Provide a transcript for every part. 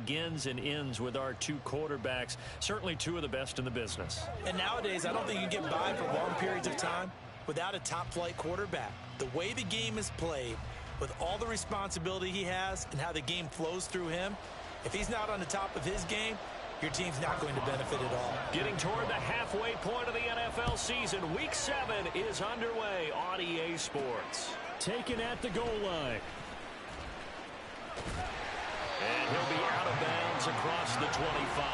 begins and ends with our two quarterbacks, certainly two of the best in the business. And nowadays, I don't think you can get by for long periods of time without a top-flight quarterback. The way the game is played, with all the responsibility he has and how the game flows through him, if he's not on the top of his game, your team's not going to benefit at all. Getting toward the halfway point of the NFL season, Week 7 is underway on EA Sports. Taken at the goal line. And he'll be out of bounds across the 25.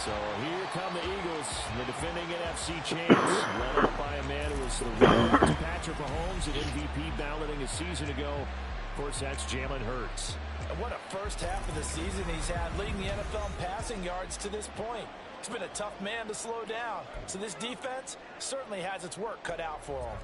So here come the Eagles, the defending NFC champs, led up by a man who was the winner to Patrick Mahomes, an MVP balloting a season ago. Of course, that's Jalen Hurts. And what a first half of the season he's had, leading the NFL in passing yards to this point. He's been a tough man to slow down. So this defense certainly has its work cut out for him.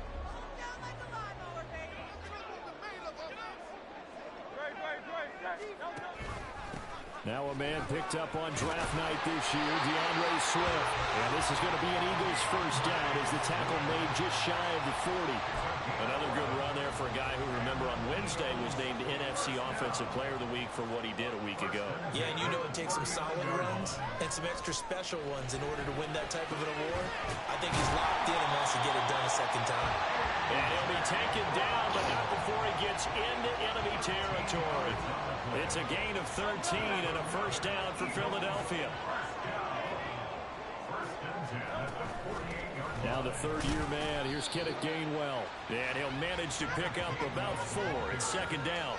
Now a man picked up on draft night this year, DeAndre Swift. And this is going to be an Eagles first down as the tackle made just shy of the 40. Another good run there for a guy who, remember, on Wednesday was named NFC Offensive Player of the Week for what he did a week ago. Yeah, and you know it takes some solid runs and some extra special ones in order to win that type of an award. I think he's locked in and wants to get it done a second time. And he'll be taken down, but not before he gets into enemy territory. It's a gain of 13 and a first down for Philadelphia. Now the third-year man, here's Kenneth Gainwell. And he'll manage to pick up about 4. It's second down.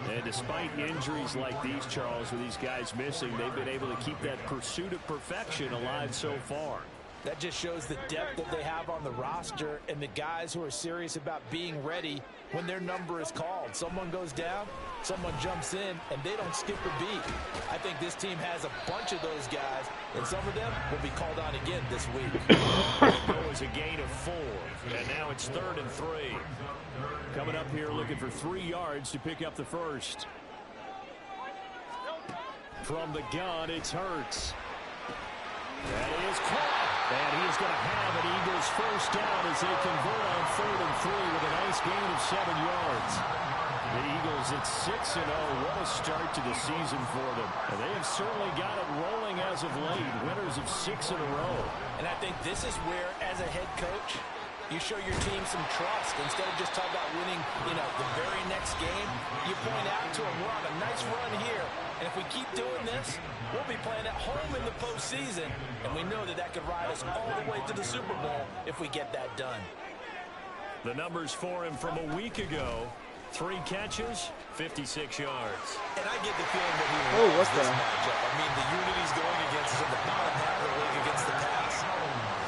And despite injuries like these, Charles, with these guys missing, they've been able to keep that pursuit of perfection alive so far. That just shows the depth that they have on the roster and the guys who are serious about being ready when their number is called. Someone goes down, someone jumps in, and they don't skip a beat. I think this team has a bunch of those guys, and some of them will be called on again this week. It was a gain of 4, and now it's 3rd and 3. Coming up here looking for 3 yards to pick up the first. From the gun, it's Hurts. That is caught. And he is going to have an Eagles first down as they convert on 3rd and 3 with a nice gain of 7 yards. The Eagles at 6-0. What a start to the season for them. And they have certainly got it rolling as of late. Winners of 6 in a row. And I think this is where, as a head coach, you show your team some trust. Instead of just talking about winning, the very next game, you point out to them, we're on a nice run here. And if we keep doing this, we'll be playing at home in the postseason. And we know that could ride us all the way to the Super Bowl if we get that done. The numbers for him from a week ago. 3 catches, 56 yards. And I get the feeling that he loves this matchup. I mean, the unit he's going against is in the bottom half of the league against the pass.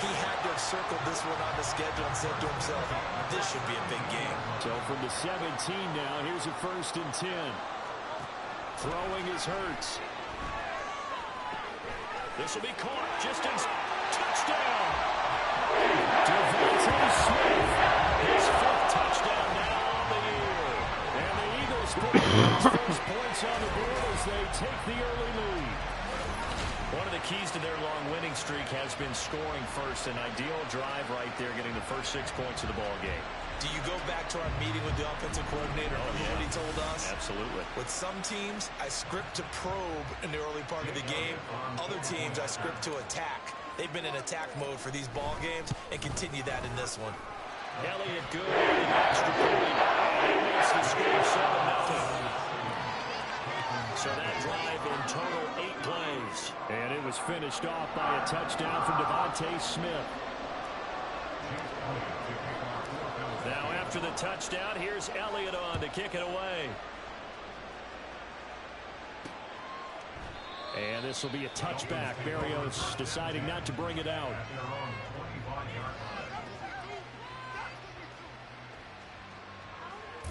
He had to have circled this one on the schedule and said to himself, this should be a big game. So from the 17 now, here's a 1st and 10. Throwing is Hurts. This will be caught. Just in touchdown. DeVonta Smith. His 5th touchdown now on the year. And the Eagles put his first points on the board as they take the early lead. One of the keys to their long winning streak has been scoring first. An ideal drive right there, getting the first 6 points of the ball game. Do you go back to our meeting with the offensive coordinator? Remember what he told us? Absolutely. With some teams, I script to probe in the early part of the game. Other teams, I script to attack. They've been in attack mode for these ball games and continue that in this one. Elliott good with an extra point. He makes the score 7-0. So that drive in total 8 plays. And it was finished off by a touchdown from DeVonta Smith. Now after the touchdown, here's Elliott on to kick it away. And this will be a touchback. Berrios deciding not to bring it out.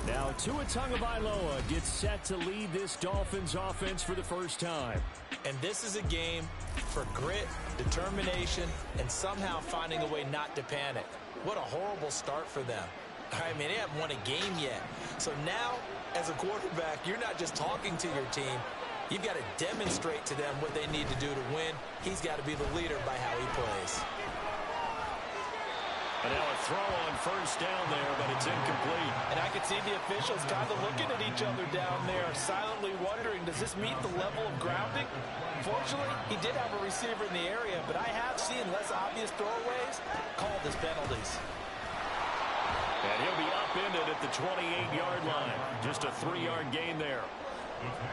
Now Tua Tagovailoa gets set to lead this Dolphins offense for the first time. And this is a game for grit, determination, and somehow finding a way not to panic. What a horrible start for them. I mean, they haven't won a game yet. So now, as a quarterback, you're not just talking to your team. You've got to demonstrate to them what they need to do to win. He's got to be the leader by how he plays. And now a throw on first down there, but it's incomplete. And I could see the officials kind of looking at each other down there, silently wondering, does this meet the level of grounding? Fortunately, he did have a receiver in the area, but I have seen less obvious throwaways called as penalties. And he'll be upended at the 28-yard line. Just a 3-yard gain there.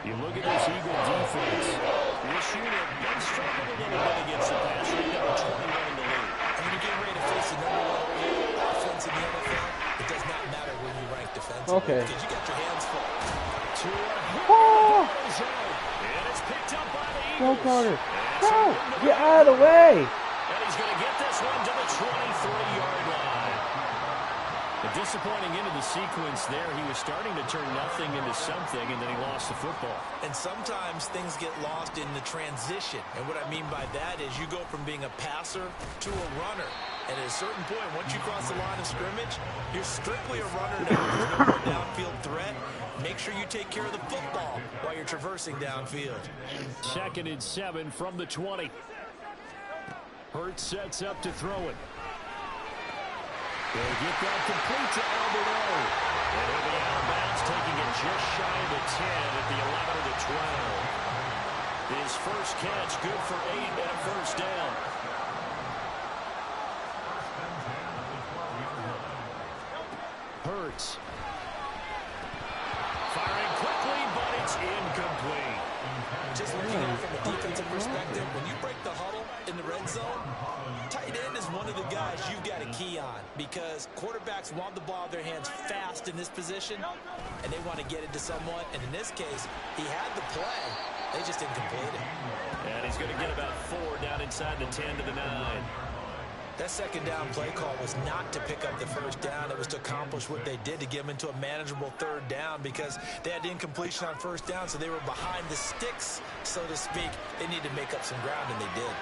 You look at this Eagle defense. This unit, they struggled a little bit against the pass. They got 21 in the lead. And when you get ready to face the number one offense in the NFL, it does not matter where you rank defensively. Okay. Because you got your hands full. Oh! And it's picked up by the Go, Eagles. Carter. Go! Get out of the way! And he's going to get this one to the 23-yard line. A disappointing end of the sequence there. He was starting to turn nothing into something, and then he lost the football. And sometimes things get lost in the transition. And what I mean by that is you go from being a passer to a runner. And at a certain point, once you cross the line of scrimmage, you're strictly a runner now. There's no more downfield threat. Make sure you take care of the football while you're traversing downfield. 2nd and 7 from the 20. Hurts sets up to throw it. They'll get that complete to Alberto. And he'll be out of bounds, taking it just shy of the 10 at the 11 of the 12. His first catch, good for 8 at first down. Hurts. Firing quickly, but it's incomplete. Just looking at it from a defensive perspective, when you break the huddle in the red zone, tight end is one of the guys you've got to key on because quarterbacks want the ball in their hands fast in this position, and they want to get it to someone. And in this case, he had the play. They just didn't complete it. And he's going to get about 4 down inside the 10 to the 9. That second down play call was not to pick up the first down. It was to accomplish what they did to get them into a manageable 3rd down because they had incompletion on first down, so they were behind the sticks, so to speak. They needed to make up some ground, and they did.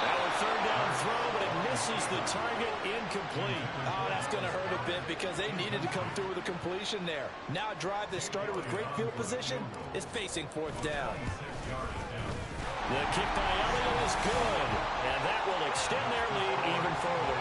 Now a 3rd down throw, but it misses the target, incomplete. Oh, that's going to hurt a bit because they needed to come through with a completion there. Now a drive that started with great field position is facing 4th down. The kick by Elliott is good, and that will extend their lead even further.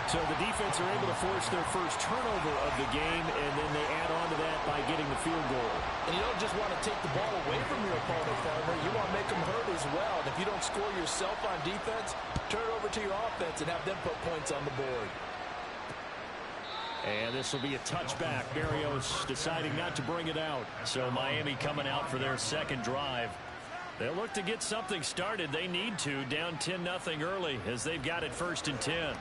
So the defense are able to force their first turnover of the game, and then they add on to that by getting the field goal. And you don't just want to take the ball away from your opponent, partner. You want to make them hurt as well. And if you don't score yourself on defense, turn it over to your offense and have them put points on the board. And this will be a touchback. Berrios deciding not to bring it out. So Miami coming out for their second drive. They'll look to get something started. They need to, down 10-0 early as they've got it 1st and 10.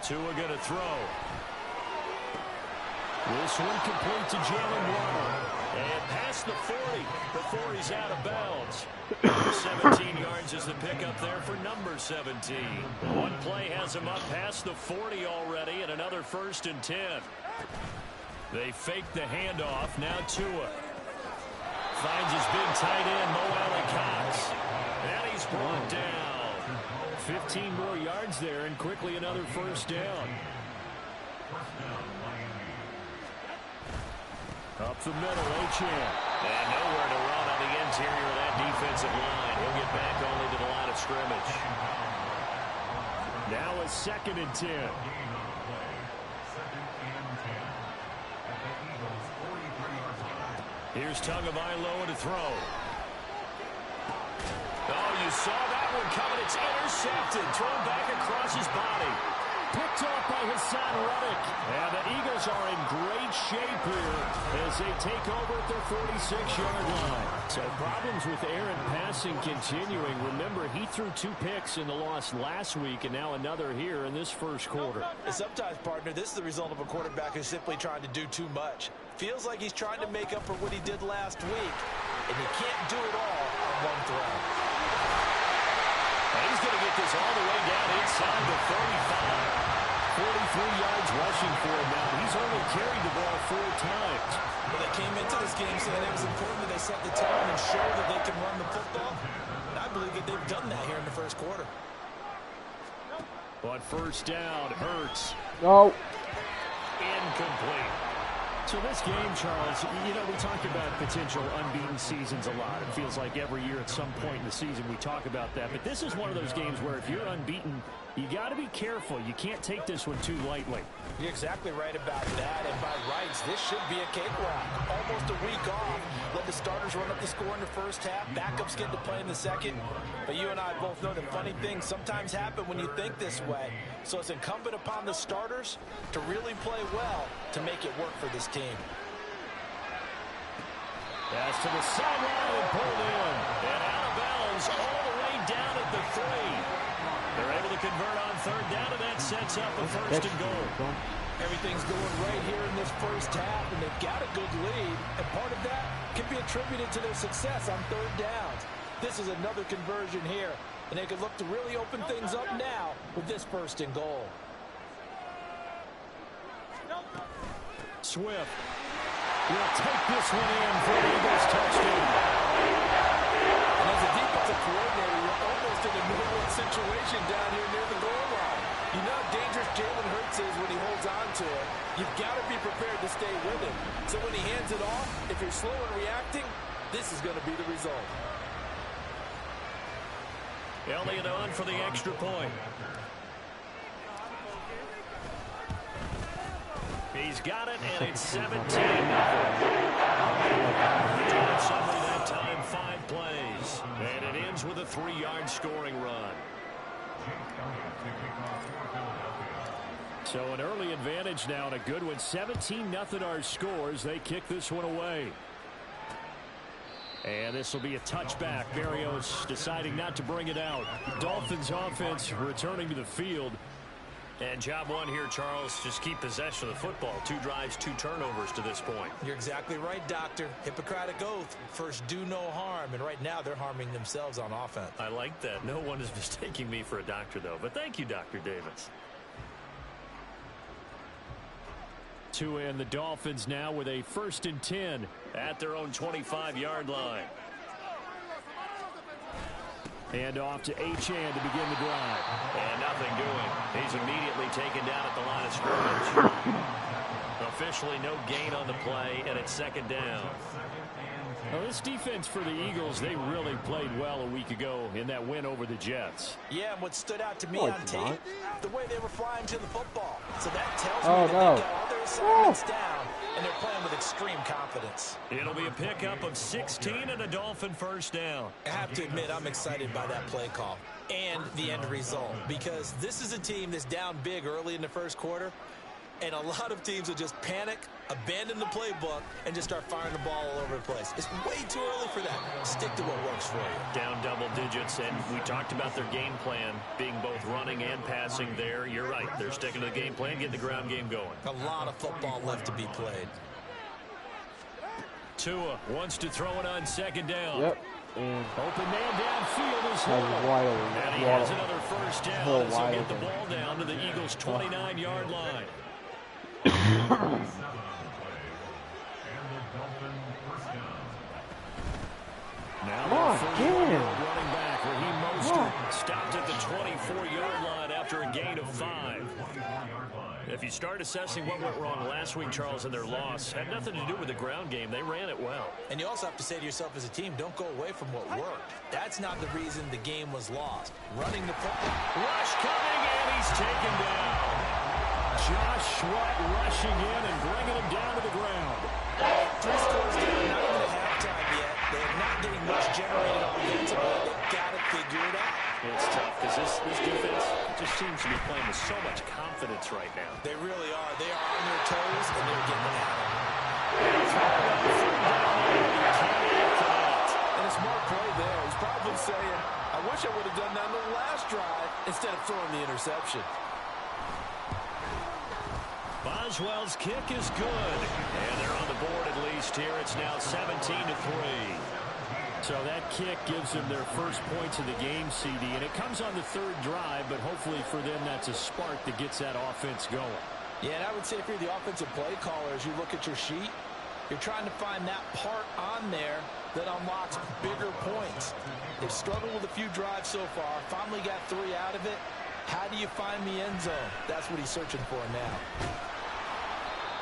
Tua going to throw. This one complete to Jalen Waddle. And past the 40 before he's out of bounds. 17 yards is the pickup there for number 17. One play has him up past the 40 already, and another 1st and 10. They fake the handoff. Now Tua finds his big tight end, Mo Alley-Cox. And he's brought down. 15 more yards there, and quickly another 1st down. Up the middle, Achane. And nowhere to run on the interior of that defensive line. He'll get back only to the line of scrimmage. Now a 2nd and 10. Here's Tagovailoa to throw. Oh, you saw that one coming. It's intercepted. Thrown back across his body. Picked off by Hassan Reddick. And the Eagles are in great shape here as they take over at their 46-yard line. So problems with Aaron passing continuing. Remember, he threw 2 picks in the loss last week and now another here in this first quarter. And sometimes, partner, this is the result of a quarterback who's simply trying to do too much. Feels like he's trying to make up for what he did last week. And he can't do it all on one throw. And he's going to get this all the way down inside the 35. 43 yards rushing for him now. He's only carried the ball 4 times. Well, they came into this game saying it was important that they set the tone and show that they can run the football. And I believe that they've done that here in the first quarter. But 1st down, Hurts. No. Incomplete. So this game, Charles, you know, we talk about potential unbeaten seasons a lot. It feels like every year at some point in the season we talk about that. But this is one of those games where if you're unbeaten, you got to be careful. You can't take this one too lightly. You're exactly right about that. And by rights, this should be a cakewalk. Almost a week off. Let the starters run up the score in the first half. Backups get to play in the second. But you and I both know that funny things sometimes happen when you think this way. So it's incumbent upon the starters to really play well to make it work for this team. Pass to the sideline and pulled in. And out of bounds all the way down at the 3. They're able to convert on third down, and that sets up a first and goal. Everything's going right here in this first half, and they've got a good lead. And part of that can be attributed to their success on third downs. This is another conversion here, and they could look to really open things up now with this first and goal. Swift will take this one in for an Eagles touchdown. And as a defensive coordinator, you're almost in a no-win situation down here near the goal line. You know how dangerous Jalen Hurts is when he holds on to it. You've got to be prepared to stay with it. So when he hands it off, if you're slow in reacting, this is going to be the result. Elliott on for the extra point. He's got it, and it's 17-0. Summary that time, 5 plays. And it ends with a 3-yard scoring run. So an early advantage now, and a good one. 17-0 our scores. They kick this one away. And this will be a touchback. Berrios deciding not to bring it out. Dolphins offense returning to the field. And job one here, Charles, just keep possession of the football. 2 drives, 2 turnovers to this point. You're exactly right, Doctor. Hippocratic oath. First, do no harm. And right now, they're harming themselves on offense. I like that. No one is mistaking me for a doctor, though. But thank you, Dr. Davis. To end the Dolphins now with a 1st and 10 at their own 25-yard line. And off to Achane to begin the drive. And nothing doing. He's immediately taken down at the line of scrimmage. Officially no gain on the play, and it's 2nd down. Well, this defense for the Eagles, they really played well a week ago in that win over the Jets. Yeah, and what stood out to me on tape, the way they were flying to the football. So that tells me that they got all their assignments down, and they're playing with extreme confidence. It'll be a pickup of 16 and a Dolphin 1st down. I have to admit, I'm excited by that play call and the end result, because this is a team that's down big early in the first quarter, and a lot of teams will just panic, abandon the playbook, and just start firing the ball all over the place. It's way too early for that. Stick to what works for you. Down double digits, and we talked about their game plan being both running and passing there. You're right. They're sticking to the game plan, getting the ground game going. A lot of football left to be played. Tua wants to throw it on 2nd down. Yep. And open man downfield is Hill. And he has another 1st down as he'll get the ball down to the Eagles' 29-yard line. Now running back Raheem Mostert stopped at the 24-yard line after a gain of 5. If you start assessing what went wrong last week, Charles, and their loss, had nothing to do with the ground game. They ran it well. And you also have to say to yourself as a team, don't go away from what worked. That's not the reason the game was lost. Running the football. Rush coming, and he's taken down. Josh Sweat rushing in and bringing him down to the ground. 3 scores down, not even at halftime yet. They're not getting much generated offensively. They've got to figure it out. It's tough because this defense just seems to be playing with so much confidence right now. They really are. They are on their toes, and they're getting it out. And a smart play there. He's probably saying, I wish I would have done that on the last drive instead of throwing the interception. Boswell's kick is good. And they're on the board at least here. It's now 17-3. So that kick gives them their first points of the game, CD. And it comes on the 3rd drive, but hopefully for them that's a spark that gets that offense going. Yeah, and I would say if you're the offensive play caller, as you look at your sheet, you're trying to find that part on there that unlocks bigger points. They've struggled with a few drives so far, finally got 3 out of it. How do you find the end zone? That's what he's searching for now.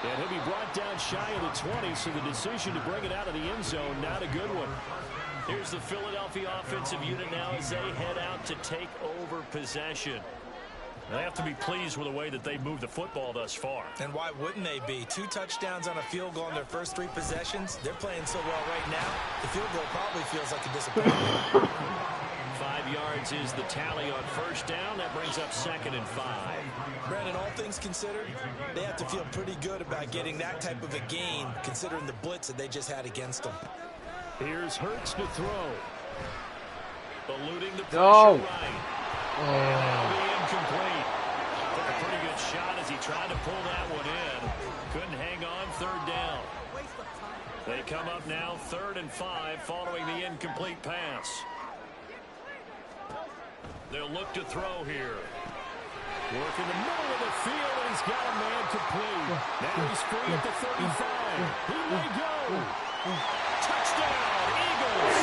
And he'll be brought down shy of the 20, so the decision to bring it out of the end zone, not a good one. Here's the Philadelphia offensive unit now as they head out to take over possession. They have to be pleased with the way that they've moved the football thus far. And why wouldn't they be? 2 touchdowns on a field goal in their first 3 possessions. They're playing so well right now, the field goal probably feels like a disappointment. 5 yards is the tally on first down. That brings up 2nd and 5. Brandon, all things considered, they have to feel pretty good about getting that type of a gain, considering the blitz that they just had against them. Here's Hurts to throw. Eluding the pressure right. And that'll be incomplete. Took a pretty good shot as he tried to pull that one in. Couldn't hang on 3rd down. They come up now 3rd and 5 following the incomplete pass. They'll look to throw here. Work in the middle of the field, and he's got a man complete. Now he's free at the 35. He may go. Touchdown, Eagles.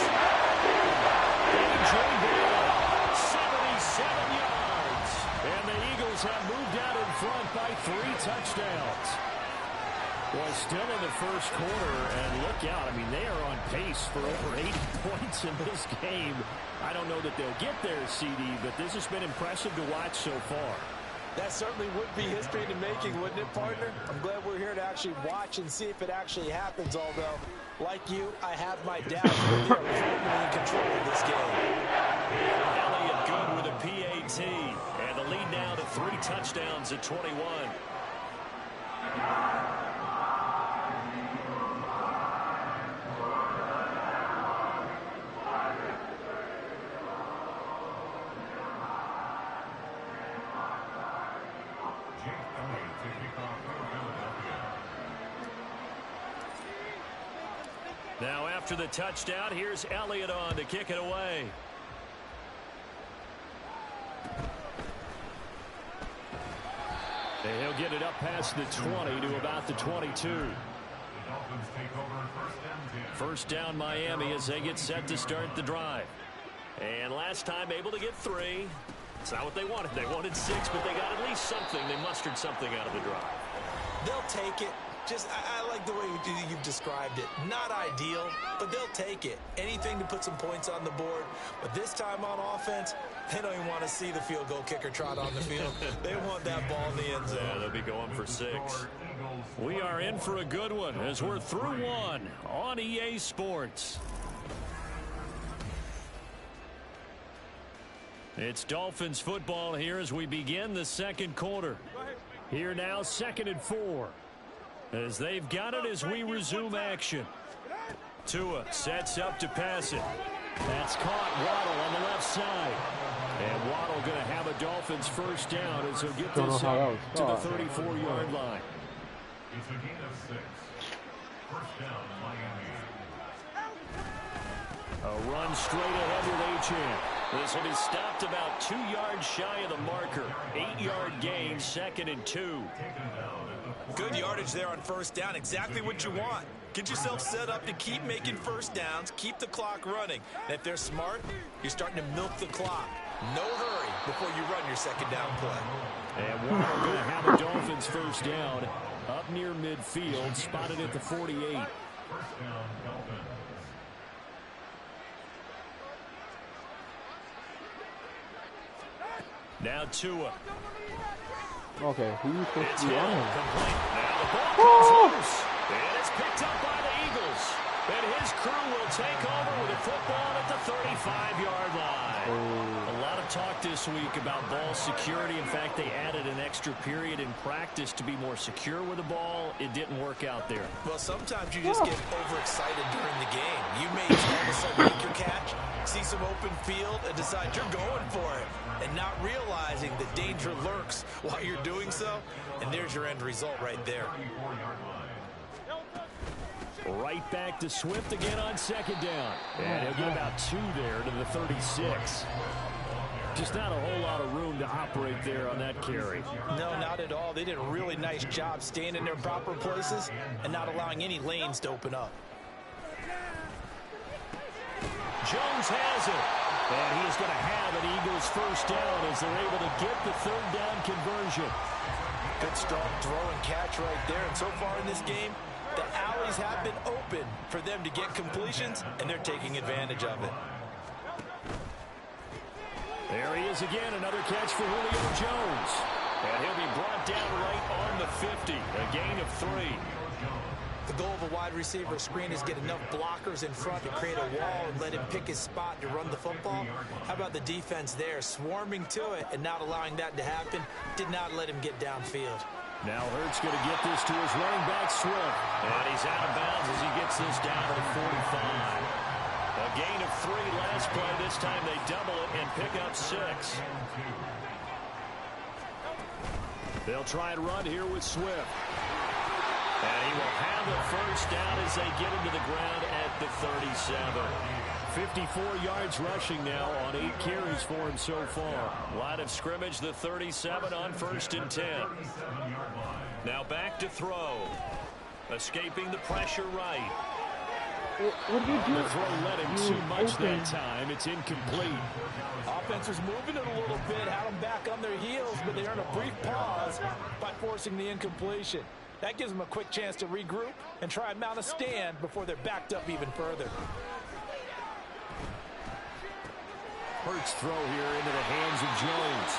A.J. Brown, 77 yards. And the Eagles have moved out in front by 3 touchdowns. Well, still in the first quarter, and look out. I mean, they are on pace for over 80 points in this game. I don't know that they'll get there, CD, but this has been impressive to watch so far. That certainly would be history in the making, wouldn't it, partner? I'm glad we're here to actually watch and see if it actually happens, although, like you, I have my doubts that they're ultimately in control of this game. Elliott good with a PAT, and the lead now to 3 touchdowns at 21. Now after the touchdown, here's Elliott on to kick it away. And he'll get it up past the 20 to about the 22. First down Miami as they get set to start the drive. And last time able to get 3. It's not what they wanted. They wanted 6, but they got at least something. They mustered something out of the drive. They'll take it. I like the way you've described it. Not ideal, but they'll take it. Anything to put some points on the board. But this time on offense, they don't even want to see the field goal kicker trot on the field. They want that ball in the end zone. Yeah, they'll be going for 6. We are in for a good one as we're through 1 on EA Sports. It's Dolphins football here as we begin the second quarter. Here now, 2nd and 4. As they've got it as we resume action. Tua sets up to pass it. That's caught. Waddle on the left side. And Waddle going to have a Dolphins first down as he'll get this up to the 34-yard line. It's a gain of 6. First down, Miami. A run straight ahead with Achane. This will be stopped about 2 yards shy of the marker. 8-yard gain, 2nd and 2. Good yardage there on first down. Exactly what you want. Get yourself set up to keep making first downs, keep the clock running. And if they're smart, you're starting to milk the clock. No hurry before you run your second down play. And Waddle going to have a Dolphins first down up near midfield, spotted at the 48. First down, Dolphins. Now Tua. Okay, who are you supposed to be on him? Now the ball comes loose. And it's picked up by the Eagles. And his crew will take over with a football at the 35-yard line. A lot of talk this week about ball security. In fact, they added an extra period in practice to be more secure with the ball. It didn't work out there. Well, sometimes you just get overexcited during the game. You may all of a sudden make your catch, see some open field, and decide you're going for it, and not realizing the danger lurks while you're doing so. And there's your end result right there. 34-yard line. Right back to Swift again on second down. And he'll get about 2 there to the 36. Just not a whole lot of room to operate there on that carry. No, not at all. They did a really nice job staying in their proper places and not allowing any lanes to open up. Jones has it. And he is going to have an Eagles first down as they're able to get the 3rd down conversion. Good strong throw and catch right there. And so far in this game, the alleys have been open for them to get completions, and they're taking advantage of it. There he is again, another catch for Julio Jones. And he'll be brought down right on the 50, a gain of 3. The goal of a wide receiver screen is get enough blockers in front to create a wall and let him pick his spot to run the football. How about the defense there, swarming to it and not allowing that to happen? Did not let him get downfield. Now Hurts going to get this to his running back, Swift. And he's out of bounds as he gets this down to the 45. A gain of 3 last play. This time they double it and pick up 6. They'll try and run here with Swift. And he will have the first down as they get him to the ground at the 37. 54 yards rushing now on 8 carries for him so far. Line of scrimmage, the 37 on 1st and 10. Now back to throw. Escaping the pressure right. What did you do? The throw led him too much that time. It's incomplete. Offense was moving it a little bit, had them back on their heels, but they earned a brief pause by forcing the incompletion. That gives them a quick chance to regroup and try and mount a stand before they're backed up even further. Hurts throw here into the hands of Jones.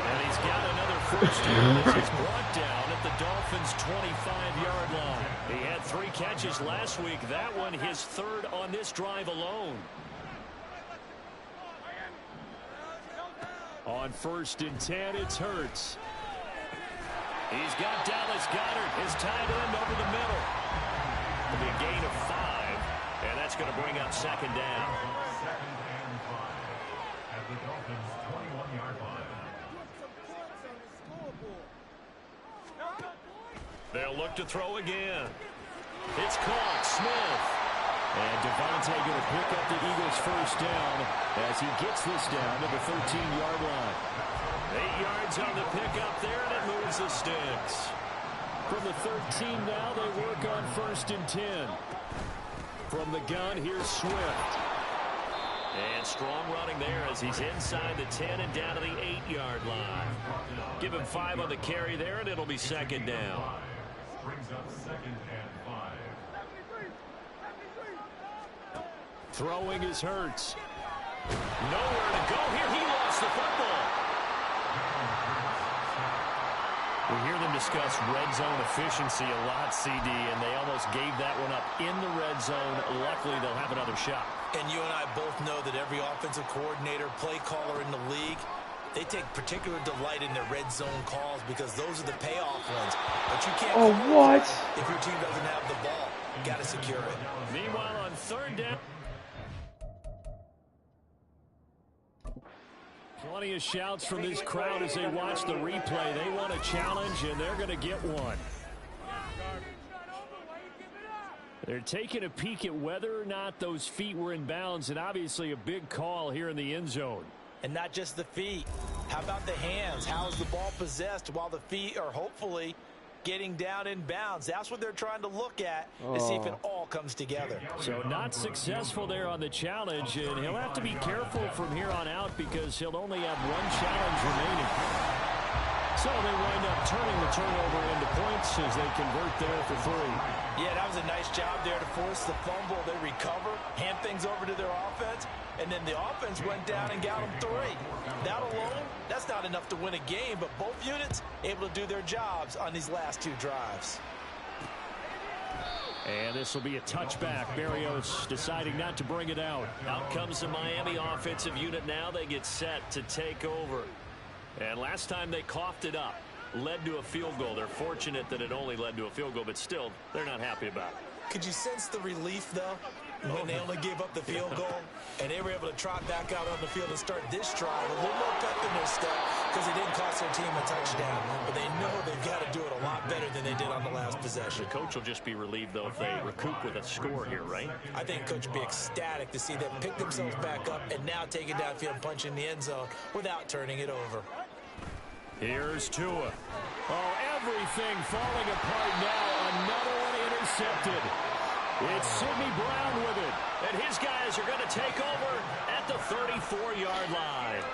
And he's got another first down as he's brought down at the Dolphins' 25-yard line. He had 3 catches last week. That one his 3rd on this drive alone. On 1st and 10, it's Hurts. He's got Dallas Goedert, his tight end, over the middle. It'll be a gain of 5, and that's going to bring up 2nd down. 2nd and 5 at the Dolphins' 21-yard line. They'll look to throw again. It's caught. Smith. And Devontae going to pick up the Eagles' first down as he gets this down to the 13-yard line. 8 yards on the pickup there, and it moves the sticks. From the 13 now, they work on 1st and 10. From the gun, here's Swift. And strong running there as he's inside the 10 and down to the 8-yard line. Give him 5 on the carry there, and it'll be 2nd down. Brings up 2nd and 5. Throwing is Hurts. Nowhere to go here. He lost the football. We hear them discuss red zone efficiency a lot, CD, and they almost gave that one up in the red zone. Luckily, they'll have another shot. And you and I both know that every offensive coordinator, play caller in the league, they take particular delight in their red zone calls because those are the payoff ones. But you can't if your team doesn't have the ball. You got to secure it. Meanwhile, on 3rd down, plenty of shouts from this crowd as they watch the replay. They want a challenge, and they're going to get one. They're taking a peek at whether or not those feet were in bounds, and obviously a big call here in the end zone. And not just the feet. How about the hands? How is the ball possessed while the feet are hopefully getting down in bounds? That's what they're trying to look at to see if it all comes together. So not successful there on the challenge, and he'll have to be careful from here on out because he'll only have 1 challenge remaining. So they wind up turning the turnover into points as they convert there for 3. Yeah, that was a nice job there to force the fumble. They recover, hand things over to their offense, and then the offense went down and got them 3. That alone, that's not enough to win a game, but both units able to do their jobs on these last 2 drives. And this will be a touchback. Berrios deciding not to bring it out. Out comes the Miami offensive unit now. They get set to take over. And last time they coughed it up, led to a field goal. They're fortunate that it only led to a field goal, but still, they're not happy about it. Could you sense the relief, though, when they only gave up the field goal and they were able to trot back out on the field and start this drive a little more pep in their step because it didn't cost their team a touchdown, but they know they've got to do it a lot better than they did on the last possession. The coach will just be relieved, though, if they recoup with a score here, right? I think coach will be ecstatic to see them pick themselves back up and now take it downfield and punch in the end zone without turning it over. Here's Tua. Oh, everything falling apart now. Another one intercepted. It's Sidney Brown with it. And his guys are going to take over at the 34-yard line.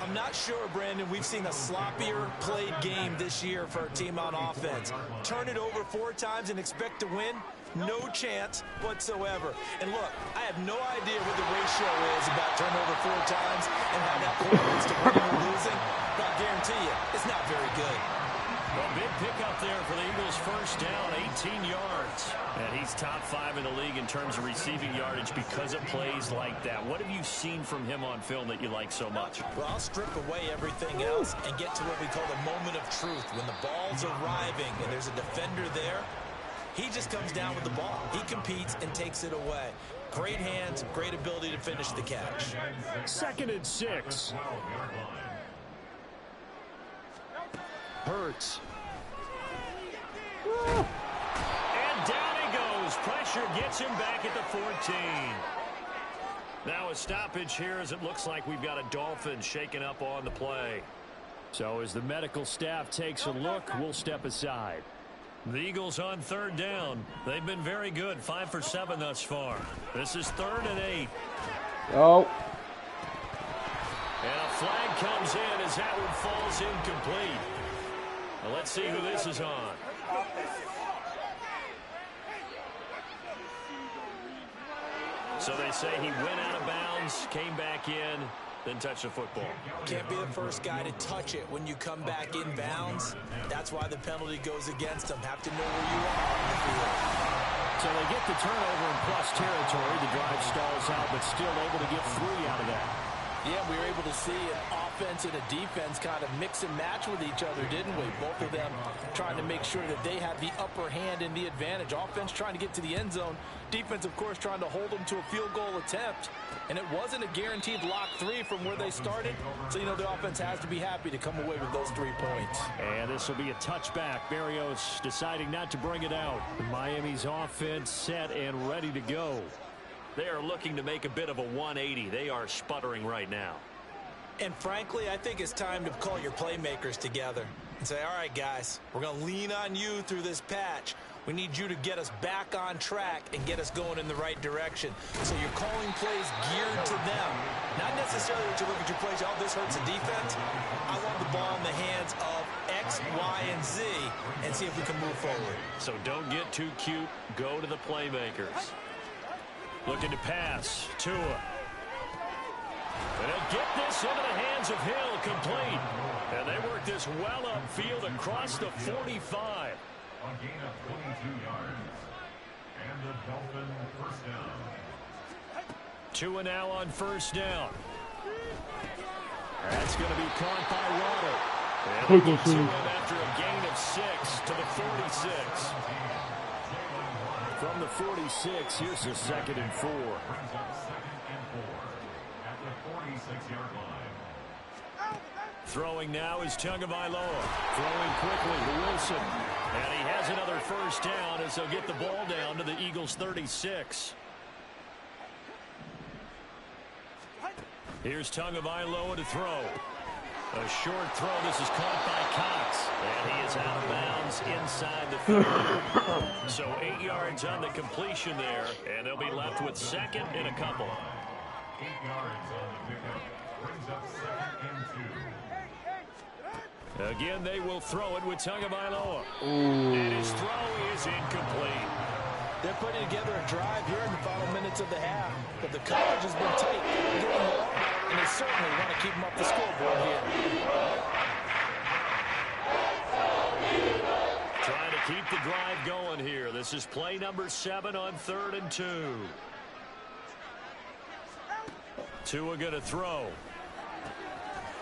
I'm not sure, Brandon, we've seen a sloppier played game this year for our team on offense. Turn it over 4 times and expect to win? No chance whatsoever. And look, I have no idea what the ratio is about turnover 4 times and how that correlates to winning or losing, but I guarantee you, it's not very good. Well, big pickup there for the Eagles. First down, 18 yards. And he's top 5 in the league in terms of receiving yardage because of plays like that. What have you seen from him on film that you like so much? Well, I'll strip away everything else and get to what we call the moment of truth. When the ball's arriving and there's a defender there, he just comes down with the ball. He competes and takes it away. Great hands, great ability to finish the catch. 2nd and 6. Hurts. And down he goes. Pressure gets him back at the 14. Now a stoppage here as it looks like we've got a Dolphin shaking up on the play. So as the medical staff takes a look, we'll step aside. The Eagles on 3rd down. They've been very good. 5 for 7 thus far. This is 3rd and 8. Oh. And a flag comes in as that one falls incomplete. Well, let's see who this is on. So they say he went out of bounds, came back in, then touched the football. Can't be the first guy to touch it when you come back in bounds. That's why the penalty goes against him. Have to know where you are on the field. So they get the turnover in plus territory. The drive stalls out, but still able to get 3 out of that. Yeah, we were able to see an offense and a defense kind of mix and match with each other, didn't we? Both of them trying to make sure that they have the upper hand and the advantage. Offense trying to get to the end zone. Defense, of course, trying to hold them to a field goal attempt. And it wasn't a guaranteed lock 3 from where they started. So, you know, the offense has to be happy to come away with those 3 points. And this will be a touchback. Berrios deciding not to bring it out. Miami's offense set and ready to go. They are looking to make a bit of a 180. They are sputtering right now. And frankly, I think it's time to call your playmakers together and say, all right, guys, we're going to lean on you through this patch. We need you to get us back on track and get us going in the right direction. So you're calling plays geared to them. Not necessarily that you look at your plays, oh, this hurts the defense. I want the ball in the hands of X, Y, and Z and see if we can move forward. So don't get too cute. Go to the playmakers. Looking to pass. Tua. And they'll get this into the hands of Hill, complete. And they work this well upfield across the 45. A gain of 22 yards. And the Dolphin first down. Tua now on first down. That's going to be caught by Waddle. And they get to him after a gain of 6 to the 46. From the 46, here's the 2nd and 4. Brings up 2nd and 4 at the 46-yard line. Throwing now is Tagovailoa. Throwing quickly to Wilson. And he has another first down as they'll get the ball down to the Eagles' 36. Here's Tagovailoa to throw. A short throw. This is caught by Cox. And he is out of bounds inside the 30. So 8 yards on the completion there. And they'll be left with 2nd and a couple. 8 yards on the pickup. Brings up 2nd and 2. Again, they will throw it with Tagovailoa. And his throw is incomplete. They're putting together a drive here in the final minutes of the half. But the coverage has been tight. And they certainly want to keep them off the scoreboard here. Trying to keep the drive going here. This is play number 7 on 3rd and 2. Tua going to throw.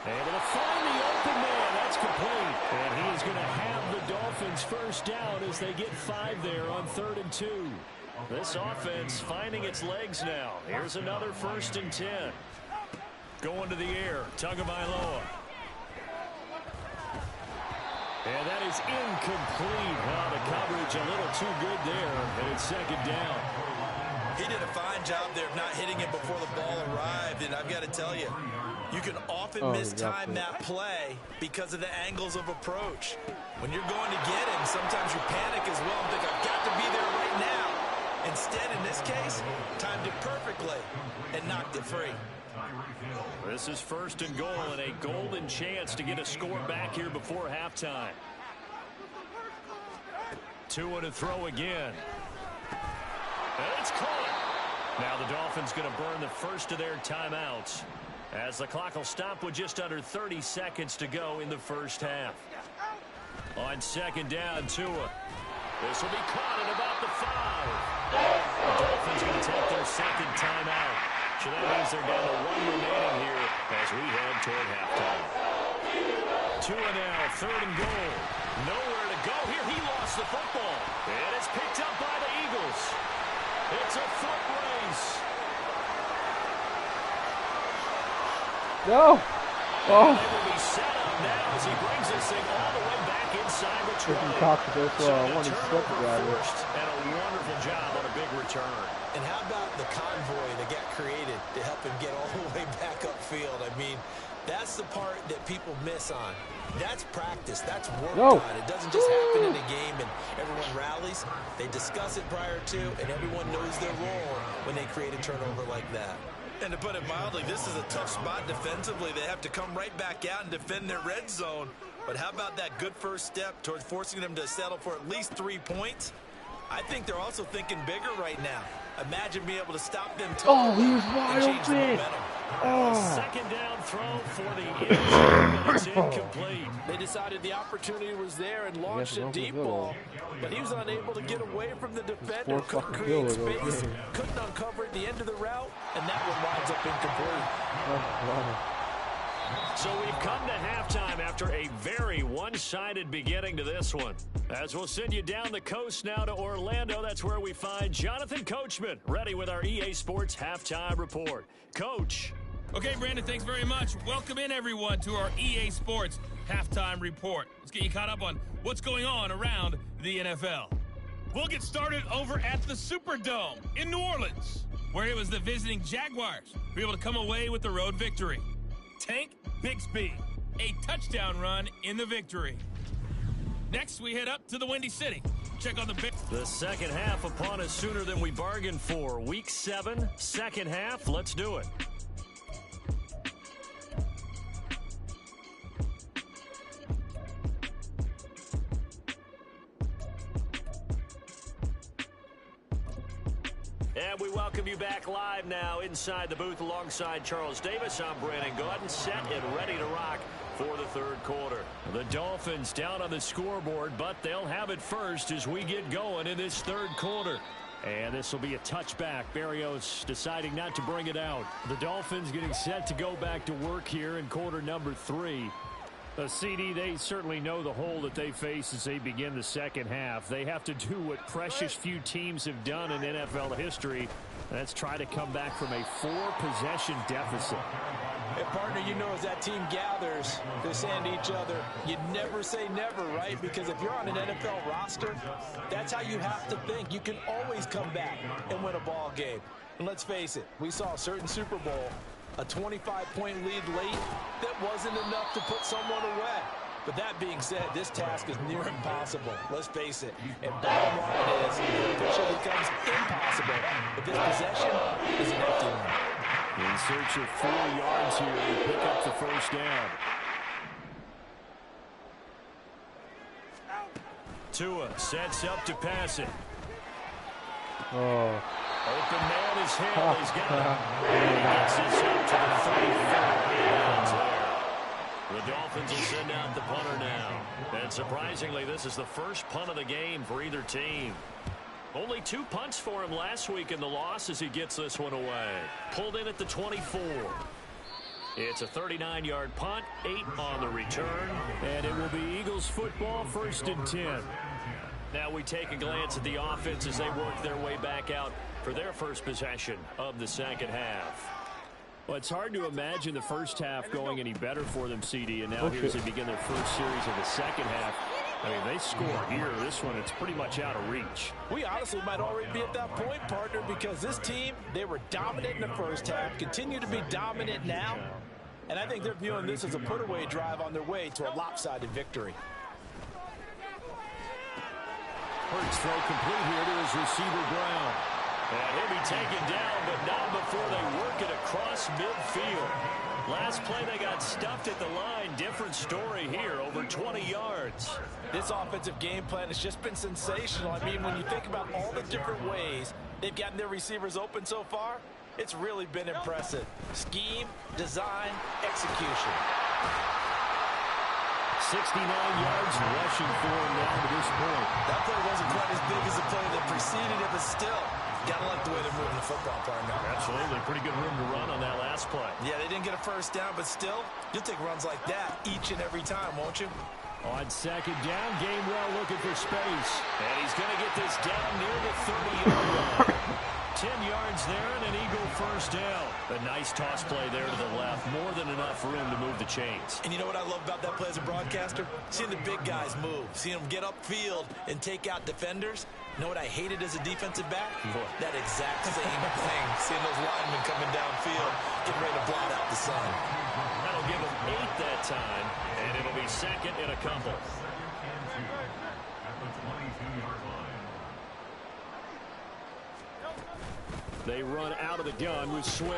Able to find the open man. That's complete. And he is going to have the Dolphins first down as they get 5 there on 3rd and 2. This offense finding its legs now. Here's another 1st and 10. Going to the air. Tagovailoa. And that is incomplete. Well, the coverage a little too good there. And it's 2nd down. He did a fine job there of not hitting it before the ball arrived. And I've got to tell you, you can often mistime that play because of the angles of approach. When you're going to get him, sometimes you panic as well and think, I've got to be there right now. Instead, in this case, timed it perfectly and knocked it free. This is 1st and goal and a golden chance to get a score back here before halftime. 2 to throw again. And it's caught. Now the Dolphins going to burn the first of their timeouts as the clock will stop with just under 30 seconds to go in the first half. On 2nd down, Tua. This will be caught at about the 5. The Dolphins going to take their 2nd timeout. So that means they're down to 1 remaining here as we head toward halftime. Tua now, 3rd and goal. Nowhere to go here. He lost the football. And it's picked up by the Eagles. It's a foot race. No. Oh. They will be set up now as he brings this thing all the way back inside the 20. I wanted to slip grab it. And a wonderful job on a big return. And how about the convoy that got created to help him get all the way back upfield? I mean, that's the part that people miss on. That's practice. That's work on. It doesn't just happen in a game and everyone rallies. They discuss it prior to, and everyone knows their role when they create a turnover like that. And to put it mildly, this is a tough spot defensively. They have to come right back out and defend their red zone. But how about that good first step towards forcing them to settle for at least 3 points? I think they're also thinking bigger right now. Imagine being able to stop them. Oh, he was wide open. Oh. 2nd down throw for the Eagles. It's incomplete. They decided the opportunity was there and launched a deep ball, but he was unable to get away from the defender, couldn't create space, couldn't uncover at the end of the route, and that one winds up incomplete. So we've come to halftime after a very one-sided beginning to this one. As we'll send you down the coast now to Orlando, that's where we find Jonathan Coachman, ready with our EA Sports Halftime Report. Coach. Okay, Brandon, thanks very much. Welcome in, everyone, to our EA Sports Halftime Report. Let's get you caught up on what's going on around the NFL. We'll get started over at the Superdome in New Orleans, where it was the visiting Jaguars who were able to come away with the road victory. Tank Bigsby, a touchdown run in the victory. Next, we head up to the Windy City. Check on the The second half upon us sooner than we bargained for. Week 7, second half. Let's do it. And we welcome you back live now inside the booth alongside Charles Davis. I'm Brandon Gaudin, set and ready to rock for the third quarter. The Dolphins down on the scoreboard, but they'll have it first as we get going in this third quarter. And this will be a touchback. Berrios deciding not to bring it out. The Dolphins getting set to go back to work here in quarter number 3. CD, they certainly know the hole that they face as they begin the second half. They have to do what precious few teams have done in NFL history. That's try to come back from a 4-possession deficit. And partner, you know, as that team gathers, they're saying to each other, you never say never, right? Because if you're on an NFL roster, that's how you have to think. You can always come back and win a ball game. And let's face it, we saw a certain Super Bowl, a 25-point lead late, that wasn't enough to put someone away. But that being said, this task is near impossible. Let's face it. And bottom line is, it officially becomes impossible. But this possession is an empty one. In search of 4 yards here to pick up the first down. Tua sets up to pass it. Oh. Open man is held. He's got it. And he gets this up to the 34. The Dolphins will send out the punter now. And surprisingly, this is the first punt of the game for either team. Only 2 punts for him last week in the loss as he gets this one away. Pulled in at the 24. It's a 39-yard punt, 8 on the return. And it will be Eagles football, 1st and 10. Now we take a glance at the offense as they work their way back out for their first possession of the second half. Well, it's hard to imagine the first half going any better for them, CD, and now here as they begin their first series of the second half. I mean, they score here. This one, it's pretty much out of reach. We honestly might already be at that point, partner, because this team, they were dominant in the first half, continue to be dominant now, and I think they're viewing this as a put-away drive on their way to a lopsided victory. Hurts throw complete here to his receiver, Brown. And he'll be taken down, but not before they work it across midfield. Last play, they got stuffed at the line. Different story here, over 20 yards. This offensive game plan has just been sensational. I mean, when you think about all the different ways they've gotten their receivers open so far, it's really been impressive. Scheme, design, execution. 69 yards rushing for him now to this point. That play wasn't quite as big as the play that preceded it, but still, gotta like the way they're moving the football, partner. Absolutely. Pretty good room to run on that last play. Yeah, they didn't get a first down, but still, you'll take runs like that each and every time, won't you? On second down, Gainwell looking for space. And he's going to get this down near the 30-yard line. 10 yards there and an Eagle first down. A nice toss play there to the left. More than enough room to move the chains. And you know what I love about that play as a broadcaster? Seeing the big guys move. Seeing them get upfield and take out defenders. You know what I hated as a defensive back? That exact same thing. Seeing those linemen coming downfield, getting ready to blot out the sun. That'll give them 8 that time, and it'll be second and a couple. At the 22-yard line. They run out of the gun with Swift.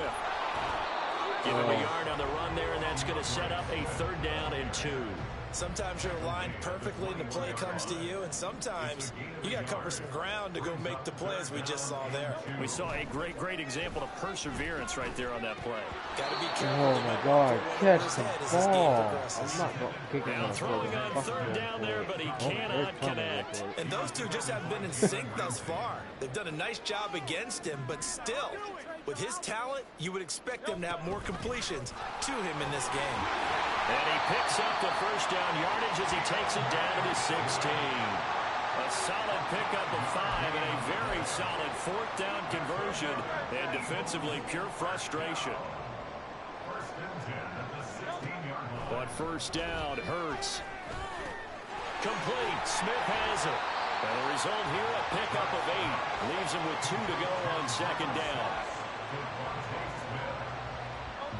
Give him a yard on the run there, and that's going to set up a 3rd down and 2. Sometimes you're aligned perfectly and the play comes to you, and sometimes you got to cover some ground to go make the play, as we just saw there. We saw a great example of perseverance right there on that play. Got to be careful. Oh my God, catch the ball. I'm not kicking Now throwing on 3rd down there, but he cannot connect. And those two just haven't been in sync thus far. They've done a nice job against him, but still, with his talent, you would expect them to have more completions to him in this game. And he picks up the first down yardage as he takes it down to the 16. A solid pickup of 5 and a very solid 4th down conversion. And defensively, pure frustration. First and 10 at the 16-yard line. On first down, Hurts. Complete. Smith has it. And the result here, a pickup of 8. Leaves him with 2 to go on second down.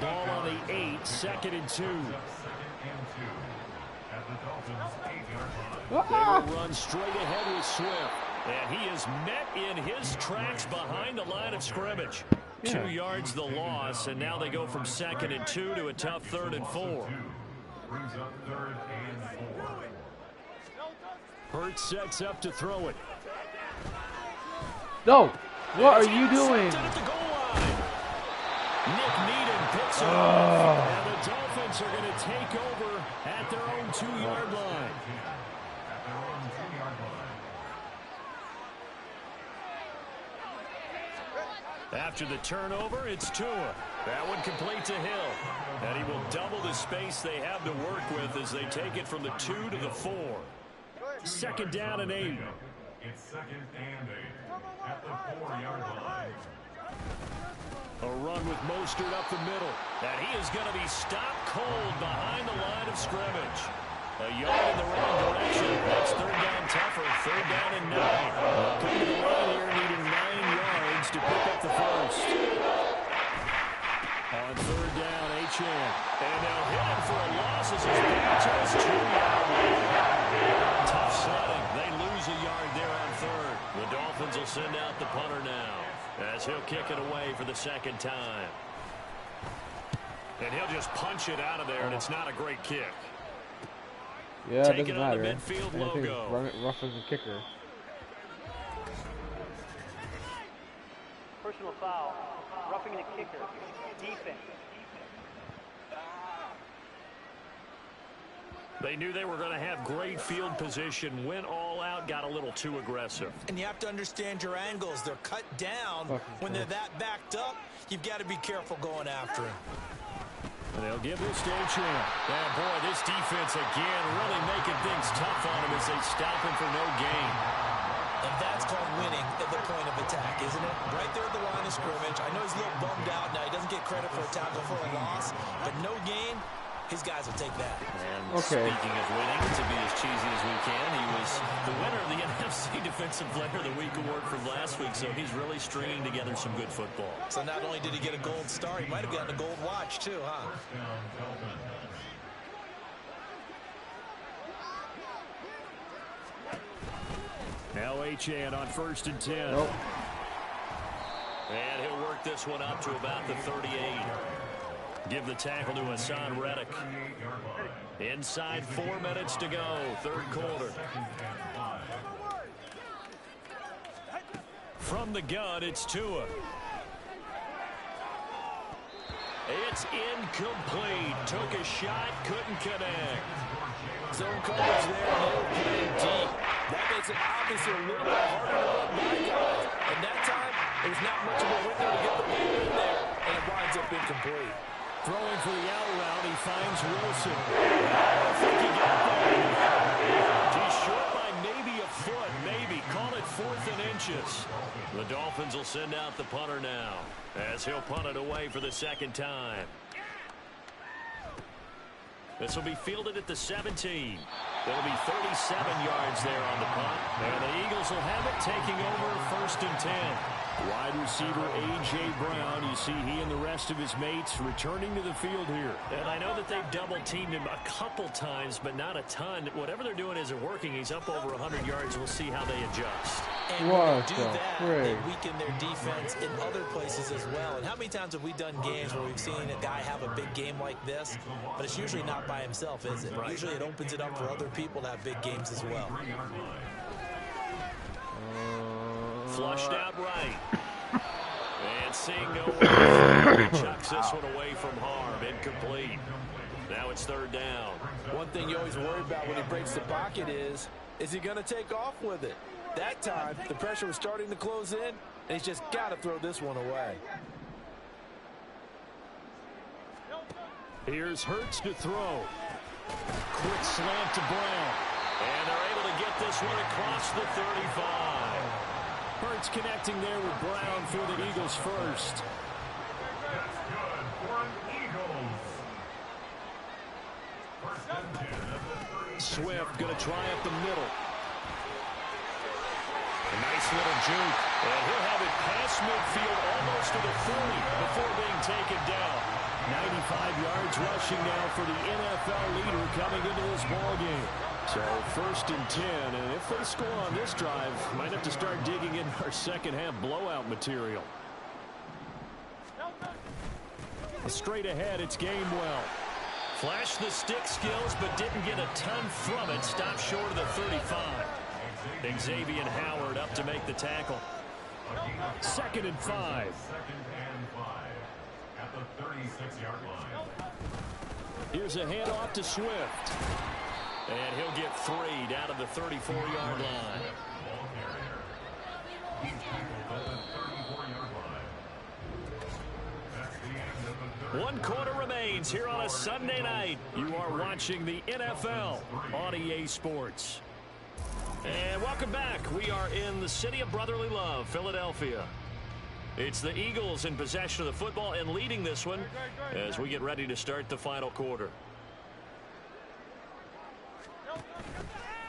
Ball on the 8, 2nd and 2. At the Dolphins' 8-yard line. They will run straight ahead with Swift. And he is met in his tracks behind the line of scrimmage. 2 yards the loss, and now they go from 2nd and 2 to a tough 3rd and 4. Brings up 3rd and 4. Hurts sets up to throw it. No! What are you doing? At the goal line. Nick Needham picks it off. And the Dolphins are going to take over at their own 2-yard line. At their own 2-yard line. After the turnover, it's Tua. That one complete to Hill. And he will double the space they have to work with as they take it from the 2 to the 4. 2nd down and 8. It's 2nd and 8 at the 4-yard line. A run with Mostert up the middle. And he is going to be stopped cold behind the line of scrimmage. A yard in the wrong direction. That's 3rd down tougher. 3rd down and 9. Coming to the line here, needing 9 yards to pick up the first. On 3rd down, Achane. And they'll hit him for a loss as he's back to his 2-yard line. Tough sledding. They lose a yard there on 3rd. The Dolphins will send out the punter now, as he'll kick it away for the 2nd time. And he'll just punch it out of there, and it's not a great kick. Yeah, it Take doesn't it on the matter. midfield I think logo. it's rough as a kicker. Personal foul. Roughing the kicker. Defense. They knew they were going to have great field position, went all out, got a little too aggressive. And you have to understand your angles. They're cut down. When they're that backed up, you've got to be careful going after him. And they'll give this to Achane. And boy, this defense again really making things tough on him as they stop him for no gain. And that's called winning at the point of attack, isn't it? Right there at the line of scrimmage. I know he's a little bummed out now. He doesn't get credit for a tackle for a loss, but no gain, his guys will take that. And speaking of winning, to be as cheesy as we can, he was the winner of the NFC Defensive Player of the Week award from last week, so he's really stringing together some good football. So not only did he get a gold star, he might have gotten a gold watch too, huh? Now Achane on 1st and 10. Nope. this one up to about the 38. Give the tackle to Hassan Reddick. Inside 4 minutes to go, third quarter. From the gun, it's Tua. It's incomplete. Took a shot, couldn't connect. Zone coverage there, no play deep. That makes it obviously a little bit harder to run by guys. And that time, there's not much of a window to get the ball in there, and it winds up incomplete. Throwing for the out route, he finds Wilson. I think he got there. He's short by maybe a foot, maybe. Call it 4th and inches. The Dolphins will send out the punter now, as he'll punt it away for the second time. This will be fielded at the 17. There'll be 37 yards there on the punt. And the Eagles will have it, taking over 1st and 10. Wide receiver A.J. Brown, you see he and the rest of his mates returning to the field here. And I know that they've double-teamed him a couple times, but not a ton. Whatever they're doing isn't working. He's up over 100 yards. We'll see how they adjust. And when they do that, they weaken their defense in other places as well. And how many times have we done games where we've seen a guy have a big game like this, but it's usually not by himself, is it? Right. Usually it opens it up for other people to have big games as well. Flushed out right. And seeing no way, chucks this one away from harm. Incomplete. Now it's 3rd down. One thing you always worry about when he breaks the pocket is he going to take off with it? That time, the pressure was starting to close in, and he's just got to throw this one away. Here's Hurts to throw. Quick slant to Brown. And they're able to get this one across the 35. Hurts connecting there with Brown for the Eagles first. That's good for an Eagles. 1st and 10 at the 30. Swift going to try up the middle. A nice little juke. And he'll have it past midfield almost to the 40 before being taken down. 95 yards rushing now for the NFL leader coming into this ballgame. So 1st and 10, and if they score on this drive, might have to start digging in our second half blowout material. Straight ahead, it's Gainwell. Flashed the stick skills, but didn't get a ton from it. Stopped short of the 35. Xavier Howard up to make the tackle. 2nd and 5. 2nd and 5 at the 36-yard line. Here's a handoff to Swift. And he'll get 3 down to the 34-yard line. Ball carrier. He's tackled at the 34-yard line. That's the end of the 1 quarter remains here on a Sunday night. You are watching the NFL on EA Sports. And welcome back. We are in the city of brotherly love, Philadelphia. It's the Eagles in possession of the football and leading this one as we get ready to start the final quarter.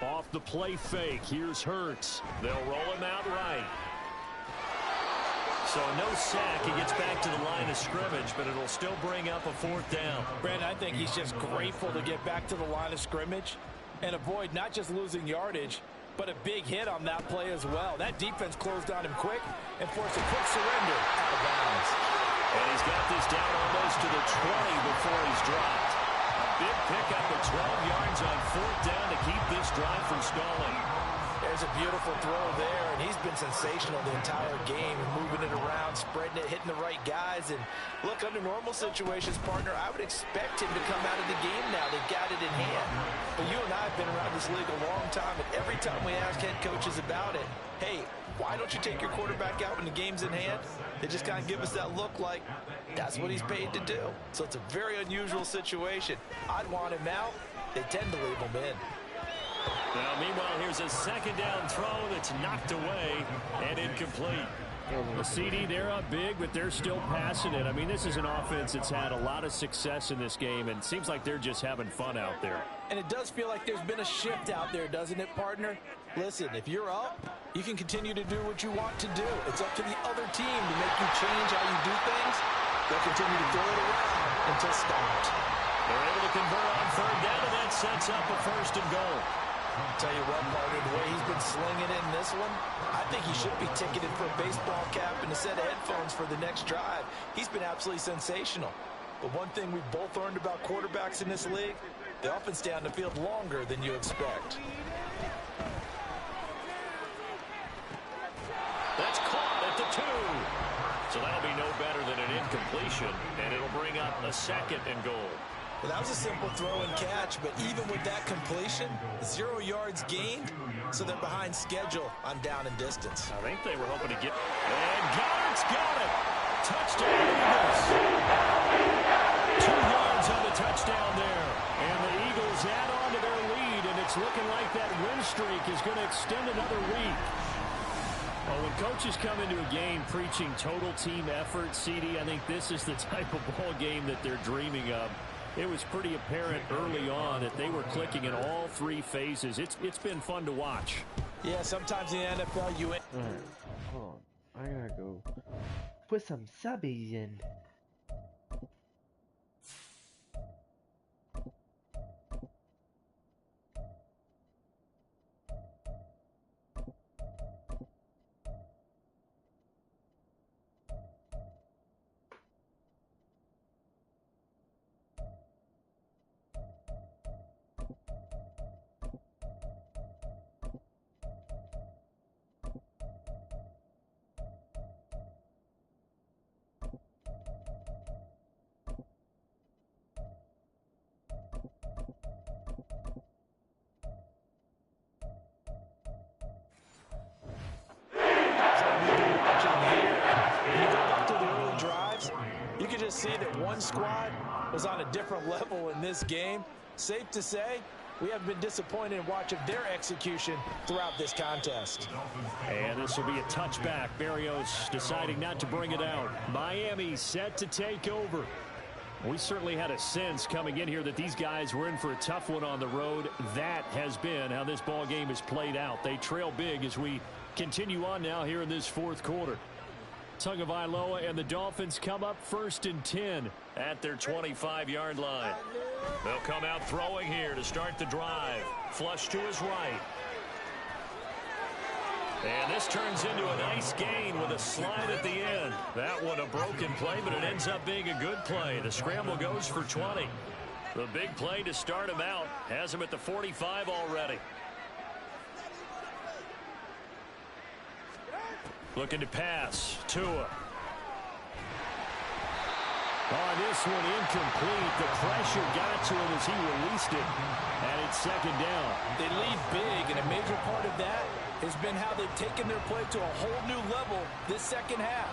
Off the play fake. Here's Hurts. They'll roll him out right. So no sack. He gets back to the line of scrimmage, but it'll still bring up a 4th down. Brandon, I think he's just grateful to get back to the line of scrimmage and avoid not just losing yardage, but a big hit on that play as well. That defense closed on him quick and forced a quick surrender at the bounds. And he's got this down almost to the 20 before he's dropped. A big pickup of 12 yards on 4th down to keep this drive from stalling. There's a beautiful throw there, and he's been sensational the entire game, moving it around, spreading it, hitting the right guys. And look, under normal situations, partner, I would expect him to come out of the game now. They've got it in hand. But you and I have been around this league a long time, and every time we ask head coaches about it, hey, why don't you take your quarterback out when the game's in hand? They just kind of give us that look like that's what he's paid to do. So it's a very unusual situation. I'd want him out. They tend to leave him in. Now, meanwhile, here's a 2nd down throw that's knocked away and incomplete. The CD, they're up big, but they're still passing it. I mean, this is an offense that's had a lot of success in this game, and it seems like they're just having fun out there. And it does feel like there's been a shift out there, doesn't it, partner? Listen, if you're up, you can continue to do what you want to do. It's up to the other team to make you change how you do things. They'll continue to throw it around until stopped. They're able to convert on 3rd down, and that sets up a 1st and goal. I'll tell you what, partner, the way he's been slinging it in this one. I think he should be ticketed for a baseball cap and a set of headphones for the next drive. He's been absolutely sensational. But one thing we've both learned about quarterbacks in this league, they often stay on the field longer than you expect. That's caught at the 2. So that'll be no better than an incompletion, and it'll bring up a 2nd and goal. Well, that was a simple throw and catch, but even with that completion, 0 yards gained, so they're behind schedule on down and distance. I think they were hoping to get... And Goddard's got it! Touchdown, Eagles! 2 yards on the touchdown there. And the Eagles add on to their lead, and it's looking like that win streak is going to extend another week. Well, when coaches come into a game preaching total team effort, CD, I think this is the type of ball game that they're dreaming of. It was pretty apparent early on that they were clicking in all 3 phases. It's been fun to watch. Yeah, sometimes in the NFL you... Alright, hold on. I gotta go put some subbies in. See that one squad was on a different level in this game. Safe to say, we have been disappointed in watching their execution throughout this contest. And this will be a touchback. Berrios deciding not to bring it out. Miami set to take over. We certainly had a sense coming in here that these guys were in for a tough one on the road. That has been how this ball game has played out. They trail big as we continue on now here in this 4th quarter. Tagovailoa and the Dolphins come up 1st and 10 at their 25-yard line. They'll come out throwing here to start the drive. Flush to his right. And this turns into a nice gain with a slide at the end. That one a broken play, but it ends up being a good play. The scramble goes for 20. The big play to start him out has him at the 45 already. Looking to pass. Tua. On this one, incomplete. The pressure got to him as he released it. And it's 2nd down. They lead big, and a major part of that has been how they've taken their play to a whole new level this second half.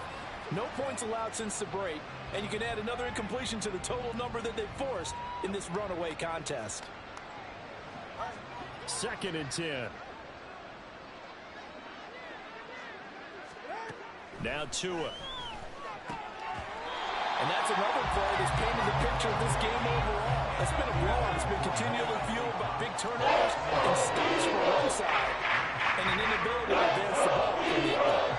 No points allowed since the break, and you can add another incompletion to the total number that they've forced in this runaway contest. 2nd and 10. Now Tua. And that's another play that's painted the picture of this game overall. That's been a blowout. It's been continually fueled by big turnovers and stops from one side and an inability to advance the ball from the other.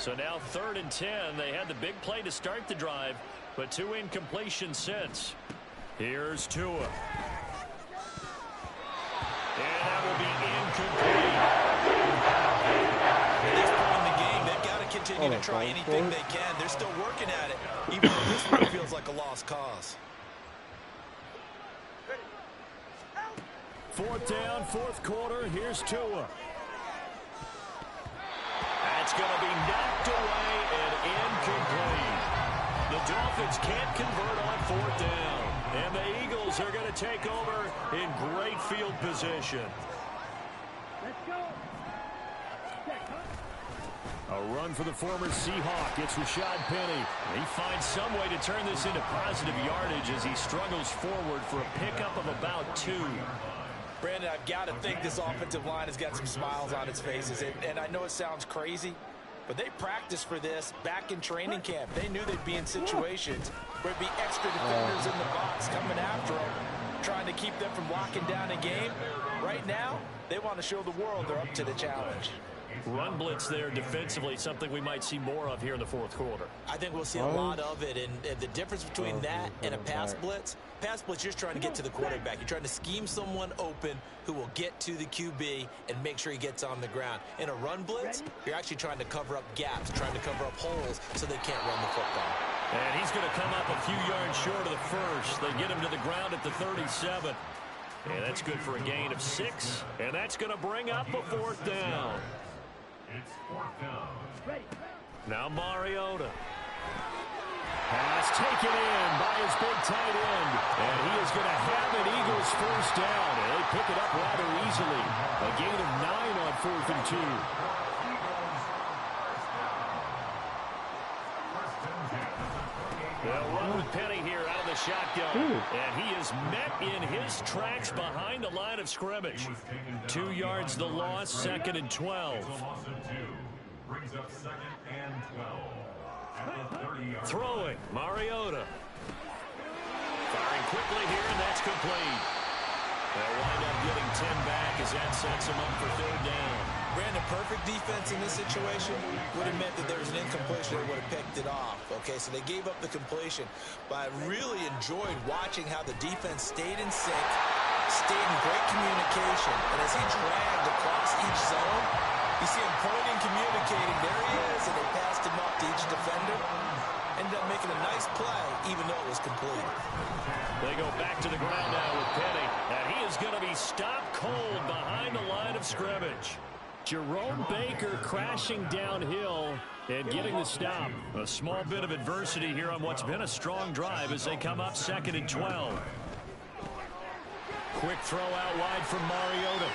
So now 3rd and 10. They had the big play to start the drive, but 2 incompletions since. Here's Tua. And that will be incomplete. At this point in the game, they've got to continue to try anything they can. They're still working at it, even though this one feels like a lost cause. 4th down, 4th quarter. Here's Tua. That's going to be knocked away and incomplete. The Dolphins can't convert on 4th down. And the Eagles are going to take over in great field position. A run for the former Seahawk. It's Rashad Penny. He finds some way to turn this into positive yardage as he struggles forward for a pickup of about 2. Brandon, I've got to think this offensive line has got some smiles on its faces. And I know it sounds crazy, but they practiced for this back in training camp. They knew they'd be in situations where it'd be extra defenders in the box coming after them, trying to keep them from locking down a game. Right now, they want to show the world they're up to the challenge. run blitz there defensively, something we might see more of here in the fourth quarter. I think we'll see a lot of it, and the difference between that and a pass blitz, you're just trying to get to the quarterback. You're trying to scheme someone open who will get to the QB and make sure he gets on the ground. In a run blitz, you're actually trying to cover up gaps, trying to cover up holes so they can't run the football. And he's going to come up a few yards short of the first. They get him to the ground at the 37. And that's good for a gain of 6. And that's going to bring up a fourth down. It's fourth down. Now Mariota. Pass taken in by his big tight end. And he is going to have an Eagles first down. And they pick it up rather easily. A gain of 9 on 4th and 2. They'll run with Penny here out of the shotgun. And he is met in his tracks behind the line of scrimmage. 2 yards the loss, 2nd and 12. Brings up 2nd and 12. Throwing, Mariota. Firing quickly here, and that's complete. They'll wind up getting 10 back as that sets them up for 3rd down. Brandon, perfect defense in this situation would have meant that there was an incompletion. They would have picked it off. Okay, so they gave up the completion. But I really enjoyed watching how the defense stayed in sync, stayed in great communication. And as he dragged across each zone, you see him pointing, communicating. There he is, and they passed him up to each defender. Ended up making a nice play, even though it was complete. They go back to the ground now with Penny. And he is going to be stopped cold behind the line of scrimmage. Jerome Baker crashing downhill and getting the stop. A small bit of adversity here on what's been a strong drive as they come up 2nd and 12. Quick throw out wide from Mariota.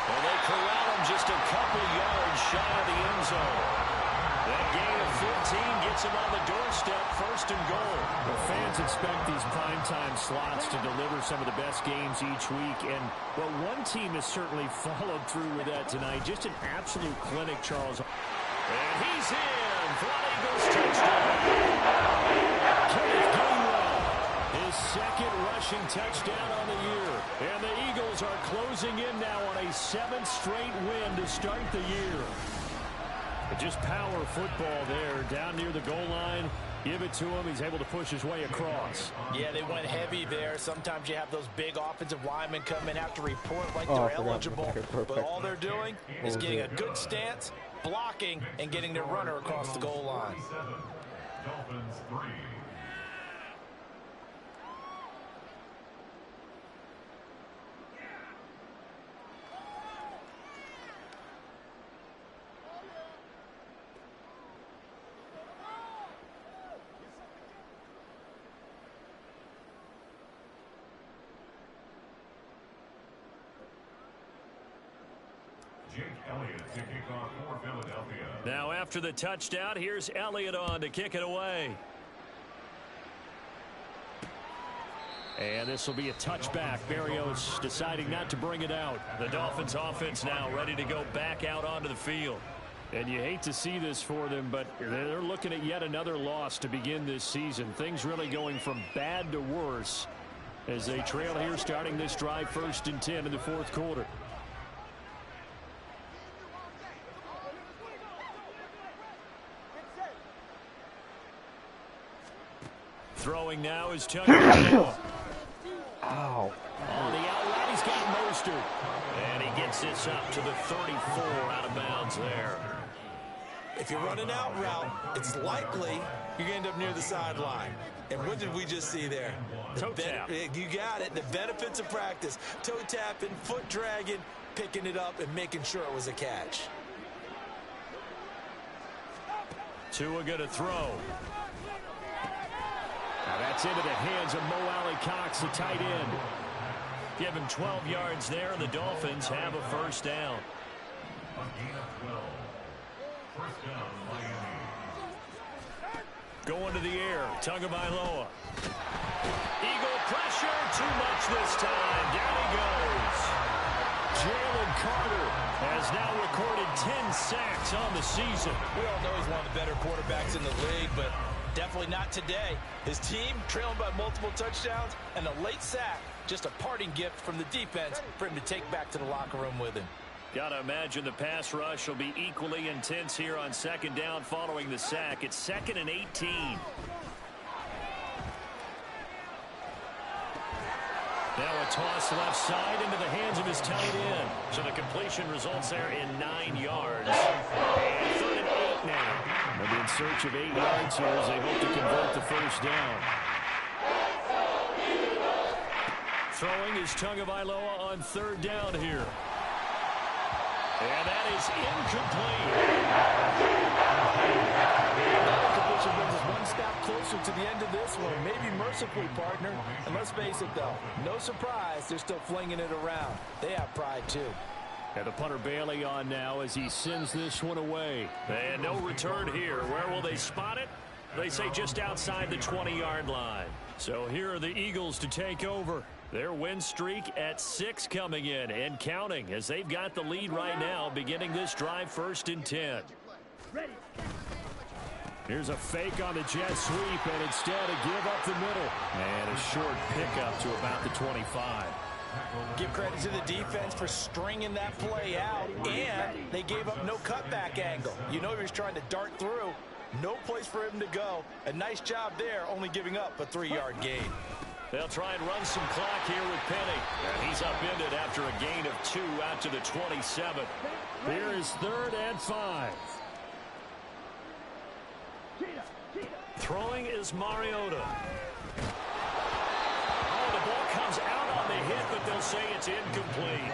And they corral him just a couple yards shy of the end zone. That gain of 15 gets him on the doorstep, 1st and goal. The fans expect these primetime slots to deliver some of the best games each week. And, well, one team has certainly followed through with that tonight. Just an absolute clinic, Charles. And he's in for an Eagles touchdown. Kenneth Gainwell, his 2nd rushing touchdown on the year. And the Eagles are closing in now on a 7th straight win to start the year. Just power football there, down near the goal line. Give it to him. He's able to push his way across. Yeah, they went heavy there. Sometimes you have those big offensive linemen come in, have to report like they're eligible. But all they're doing is getting a good stance, blocking, and getting their runner across the goal line. Dolphins 3. Elliott to kick off for Philadelphia. Now after the touchdown, here's Elliott on to kick it away. And this will be a touchback. Berrios deciding not to bring it out. The Dolphins offense now ready to go back out onto the field. And you hate to see this for them, but they're looking at yet another loss to begin this season. Things really going from bad to worse as they trail here starting this drive 1st and 10 in the 4th quarter. Throwing now is Tucker. Ow. Ow. On the outright, he's got Mostert. And he gets this up to the 34 out of bounds there. If you're running out route, it's likely you're going to end up near the sideline. And what did we just see there? Toe tap. You got it. The benefits of practice. Toe tapping, foot dragging, picking it up, and making sure it was a catch. Tua going to throw. Now that's into the hands of Mo Alley-Cox, the tight end. Give him 12 yards there, and the Dolphins have a first down. A gain of 12. First down, Miami. Going to the air, Tagovailoa. Eagle pressure, too much this time. Down he goes. Jalen Carter has now recorded 10 sacks on the season. We all know he's one of the better quarterbacks in the league, but definitely not today. His team trailing by multiple touchdowns, and a late sack, just a parting gift from the defense for him to take back to the locker room with him. Gotta imagine the pass rush will be equally intense here on second down following the sack. It's 2nd and 18. Now a toss left side into the hands of his tight end. So the completion results there in 9 yards. And 3rd and 8 now. They'll be in search of 8 yards here as they hope to convert the first down. Throwing is Tagovailoa on 3rd down here. And that is incomplete. Completion brings us one step closer to the end of this one. Maybe mercifully, partner. And let's face it, though, no surprise, they're still flinging it around. They have pride, too. And the punter Bailey on now as he sends this one away. And no return here. Where will they spot it? They say just outside the 20-yard line. So here are the Eagles to take over. Their win streak at 6 coming in and counting as they've got the lead right now beginning this drive 1st and 10. Here's a fake on the jet sweep and instead a give up the middle. And a short pickup to about the 25. Give credit to the defense for stringing that play out, and they gave up no cutback angle. You know he was trying to dart through. No place for him to go. A nice job there, only giving up a 3-yard gain. They'll try and run some clock here with Penny. And he's upended after a gain of 2 out to the 27. Here is 3rd and 5. Throwing is Mariota. Oh, the ball comes out on the hit, but they'll say it's incomplete.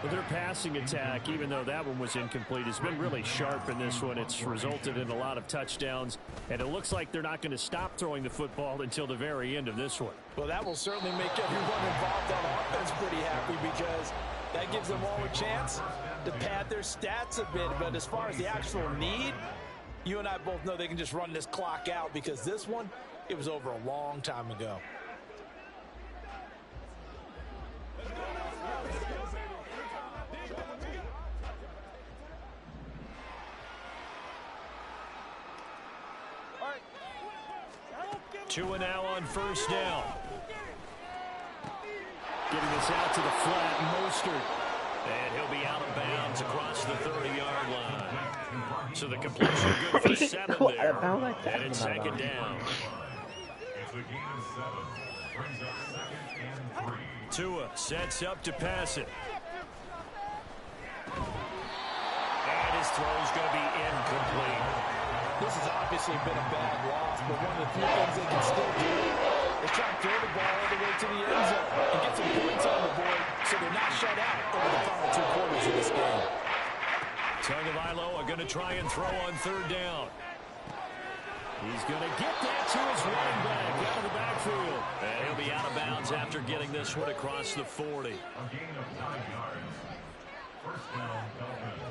Well, their passing attack, even though that one was incomplete, has been really sharp in this one. It's resulted in a lot of touchdowns, and it looks like they're not going to stop throwing the football until the very end of this one. Well, that will certainly make everyone involved on offense pretty happy because that gives them all a chance to pad their stats a bit. But as far as the actual need, you and I both know they can just run this clock out because this one, it was over a long time ago. Tua now on 1st down. Getting this out to the flat, Mostert. And he'll be out of bounds across the 30-yard line. So the completion good for 7 there. And it's 2nd down. Tua sets up to pass it. And his throw's going to be incomplete. This has obviously been a bad loss, but one of the few things they can still do is try to throw the ball all the way to the end zone and get some points on the board so they're not shut out over the final 2 quarters of this game. Tagovailoa going to try and throw on 3rd down. He's going to get that to his running back out of the backfield. And he'll be out of bounds after getting this one across the 40. A gain of 9 yards. First down, Dolphins.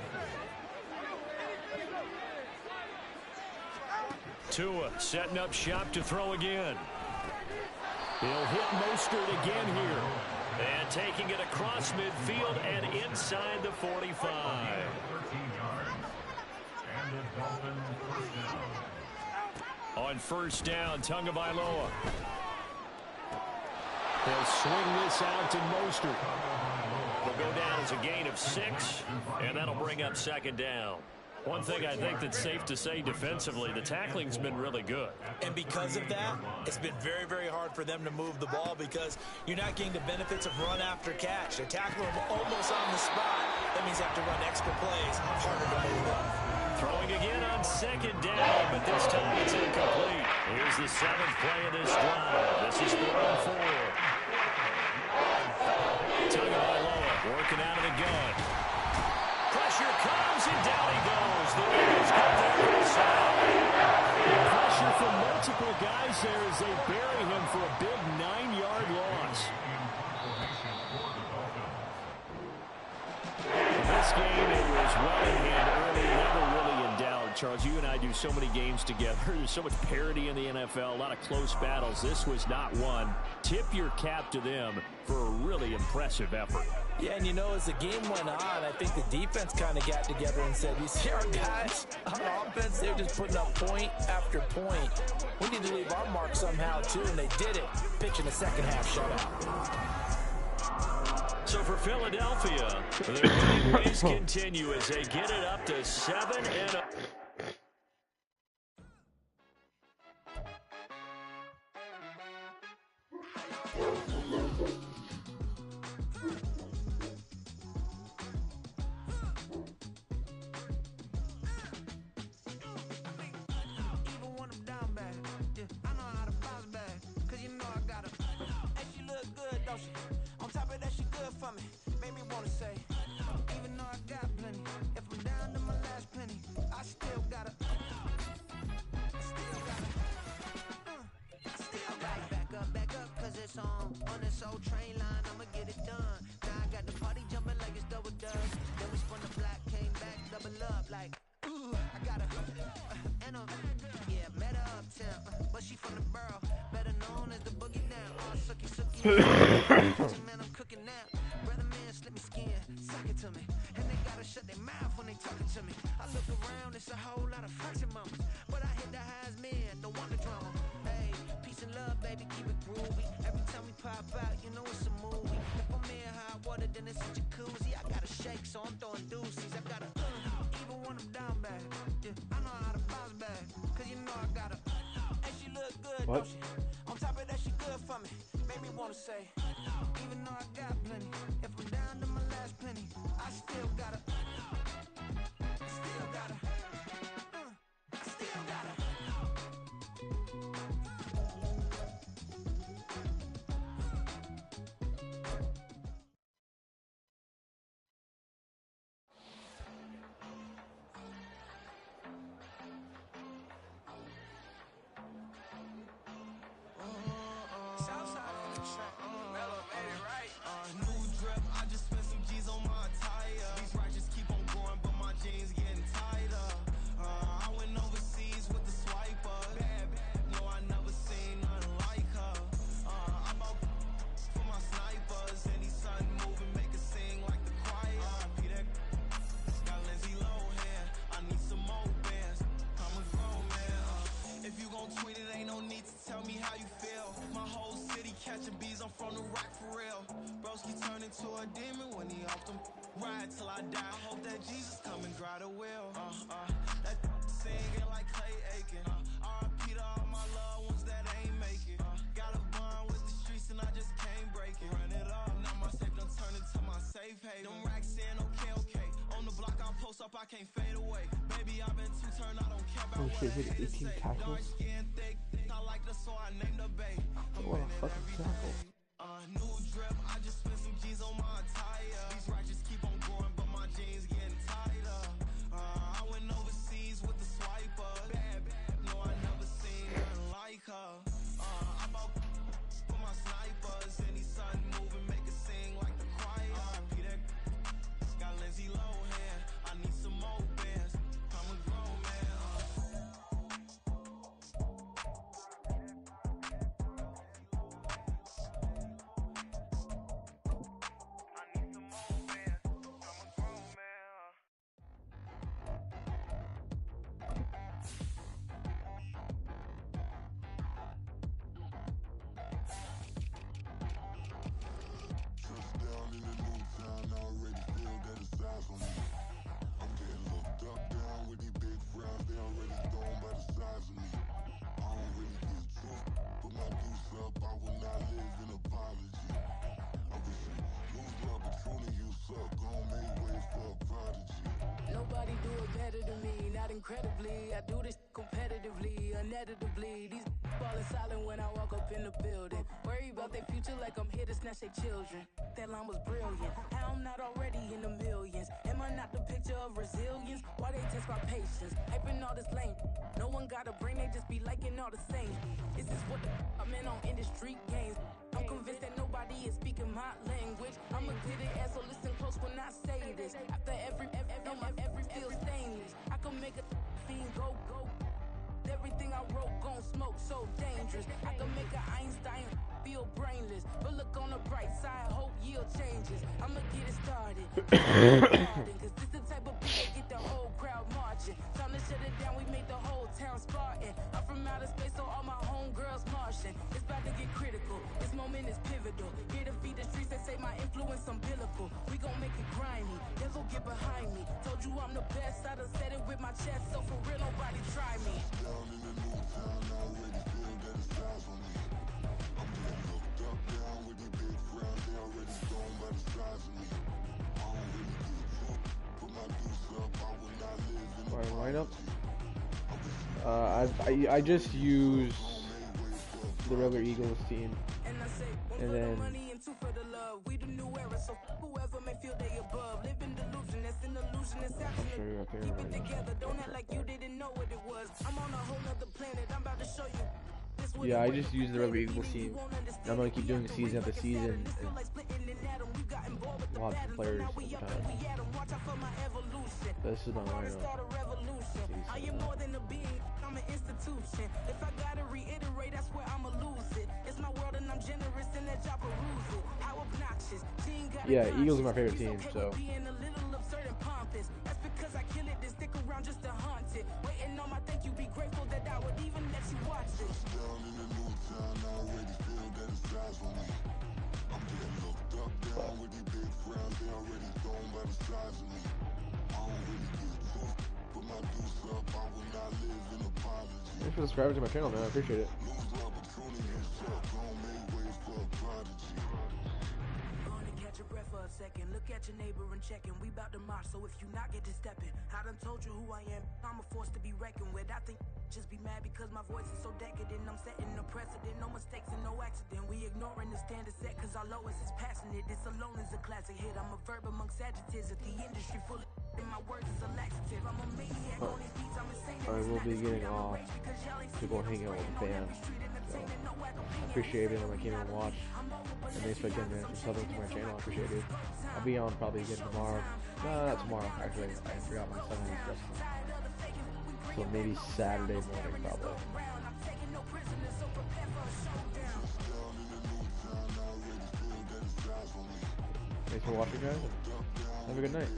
Tua setting up shop to throw again. He'll hit Mostert again here. And taking it across midfield and inside the 45. 13 yards. And the Dolphins first down. On 1st down, Tagovailoa. They'll swing this out to Mostert. Will go down as a gain of 6, and that'll bring up 2nd down. One thing I think that's safe to say defensively, the tackling's been really good. And because of that, it's been very, very hard for them to move the ball because you're not getting the benefits of run after catch. They're tackling them almost on the spot. That means they have to run extra plays, harder to move them. Throwing again on 2nd down, but this time it's incomplete. Here's the 7th play of this drive. This is 4 and 4. Tagovailoa working out of the gun. Pressure comes and down he goes. The Eagles get their inside. Pressure from multiple guys there as they bury him for a big 9-yard loss. This game, it was well in hand early, never really in doubt. Charles, you and I do so many games together. There's so much parity in the NFL, a lot of close battles. This was not one. Tip your cap to them for a really impressive effort. Yeah, and you know, as the game went on, I think the defense kind of got together and said, you see our guys on offense, they're just putting up point after point. We need to leave our mark somehow, too, and they did it, pitching a second-half shutout. So for Philadelphia, their deep wins continue as they get it up to 7-0. On this old train line, I'ma get it done. Now I got the party jumping like it's double dutch. Then we spun the block, came back, double up like, ooh, I got her. And yeah, met her uptown, but she from the borough, better known as the boogie down. Oh, sucky, man, I'm cooking now. Brother man, slip me skin, suck it to me. And they gotta shut their mouth when they talking to me. I look around, it's a whole lot of friction mamas, but I hit the highs, man, don't want the drama. Hey, peace and love, baby, keep it groovy. Every time we pop out, you know it's a movie. If I'm in hot water, then it's a jacuzzi. I gotta shake, so I'm throwing deuces. I gotta, even when I'm down bad. Yeah, I know how to bounce back, cause you know I gotta. And she look good, don't she? On top of that, she good for me. Made me wanna say, even though I got plenty, if I'm down to my last penny, I still gotta. Still gotta. Still gotta. Catching bees, I'm from the rock for real. Broski turned into a demon when he off them. Ride till I die. I hope that Jesus come and dry the wheel. That singing like Clay Aiken. R.I.P. to all my loved ones that ain't make it. Got a bond with the streets and I just can't break it. Run it up, now my safe done turned into my safe haven. Them racks in, okay. On the block I'll post up, I can't fade away. Baby, I've been too turned, I don't care about Oh shit, hit 18 tackles. I like the so I named the babe. What a fucking tackle. New drip, I just spent some G's on my attire. These righteous keep on growing, but my jeans getting tighter. I went overseas with the swiper. Bad, no, I never seen nothing like her. I bought for my snipers. Any sun moving, make it sing like the choir. R.I.P. that got Lindsay Lohan. I need some more bands. I'm a grown man. Nobody do it better than me, not incredibly. I do this competitively, uneditably. These falling silent when I walk up in the building. Worry about their future like I'm here to snatch their children. That line was brilliant. How I'm not already in the millions? Am I not the picture of resilience? Why they test my patience? Hyping all this lame. No one got a brain, they just be liking all the same. This is what I'm in on industry games. I'm convinced that nobody is speaking my language. I'ma get it as so listen close when I say this. After every feel stainless. I can make a fiend go. Everything I wrote gon' smoke, so dangerous. I can make an Einstein feel brainless. But look on the bright side, hope yield changes. I'ma get it started. Cause this the type of beat that get the whole crowd marching. Time to shut it down, we make the whole town Spartan. I'm from outer space, so all my homegirls Martian. It's about to get critical, this moment is pivotal. Here to feed the streets, they say my influence umbilical. get behind me. Told you I'm the best, I done said it with my chest, so for real, nobody try me. Down in the new town, I already feel that it's time for me. I'm getting hooked up down with the big frown, they already thrown by the size of me. I don't really give a fuck, put my deuce up, I will not live in the Alright, lineup. I just use the regular Eagles team, and then We the new era, so whoever may feel they above. Live in delusion, that's an illusion, it's I'll show you up here Keep right it now. together, don't act like you didn't know what it was. I'm on a whole nother planet, I'm about to show you. This what Yeah, I it just use the regular Eagles team. I'm gonna keep doing season after season. This feel like splitting an atom. You got involved with the We'll have patterns, players but now we over up time. and we at 'em. Watch out for my evolution. This is my I'm gonna lineup. start a revolution. I am more than a being, I'm an institution. If I gotta reiterate, that's where I'ma lose it. It's my world and I'm generous and let y'all peruse it. How obnoxious. Team got Yeah, Eagles are my favorite He's team, okay so. with being a little absurd and pompous. That's because I kill it and stick around just to haunt it. Waiting on my thank you, be grateful that I would even let you watch this. Down in the new town, I already feel that it's time for me. I'm getting hooked up down with the big frown, they already thrown by the size of me. I don't really give a fuck, put my deuce up, I will not live in apology. Thanks for subscribing to my channel, man. I appreciate it. Lose opportunities, chuck, gon' make way for a prodigy. Gonna catch your breath for a second. Look at your neighbor and checking. We bout to march, so if you not get to stepping. I done told you who I am. I'm a force to be reckoned with. I think just be mad because my voice is so decadent. I'm setting a precedent. No mistakes and no accident. We ignoring the standard set cause our lowest is passionate. This alone is a classic hit. I'm a verb amongst adjectives. If the industry full of and my words is a laxative. I'm a maniac on these beats. I'm insane. I will be getting off to go hang out with the fam. So, I appreciate everyone that came and watched. And thanks for again, man, for subbing to my channel. I appreciate it. I'll be on probably again tomorrow. No, not tomorrow. Actually, I forgot my son was wrestling. So maybe Saturday morning, probably. Thanks for watching, guys. Have a good night.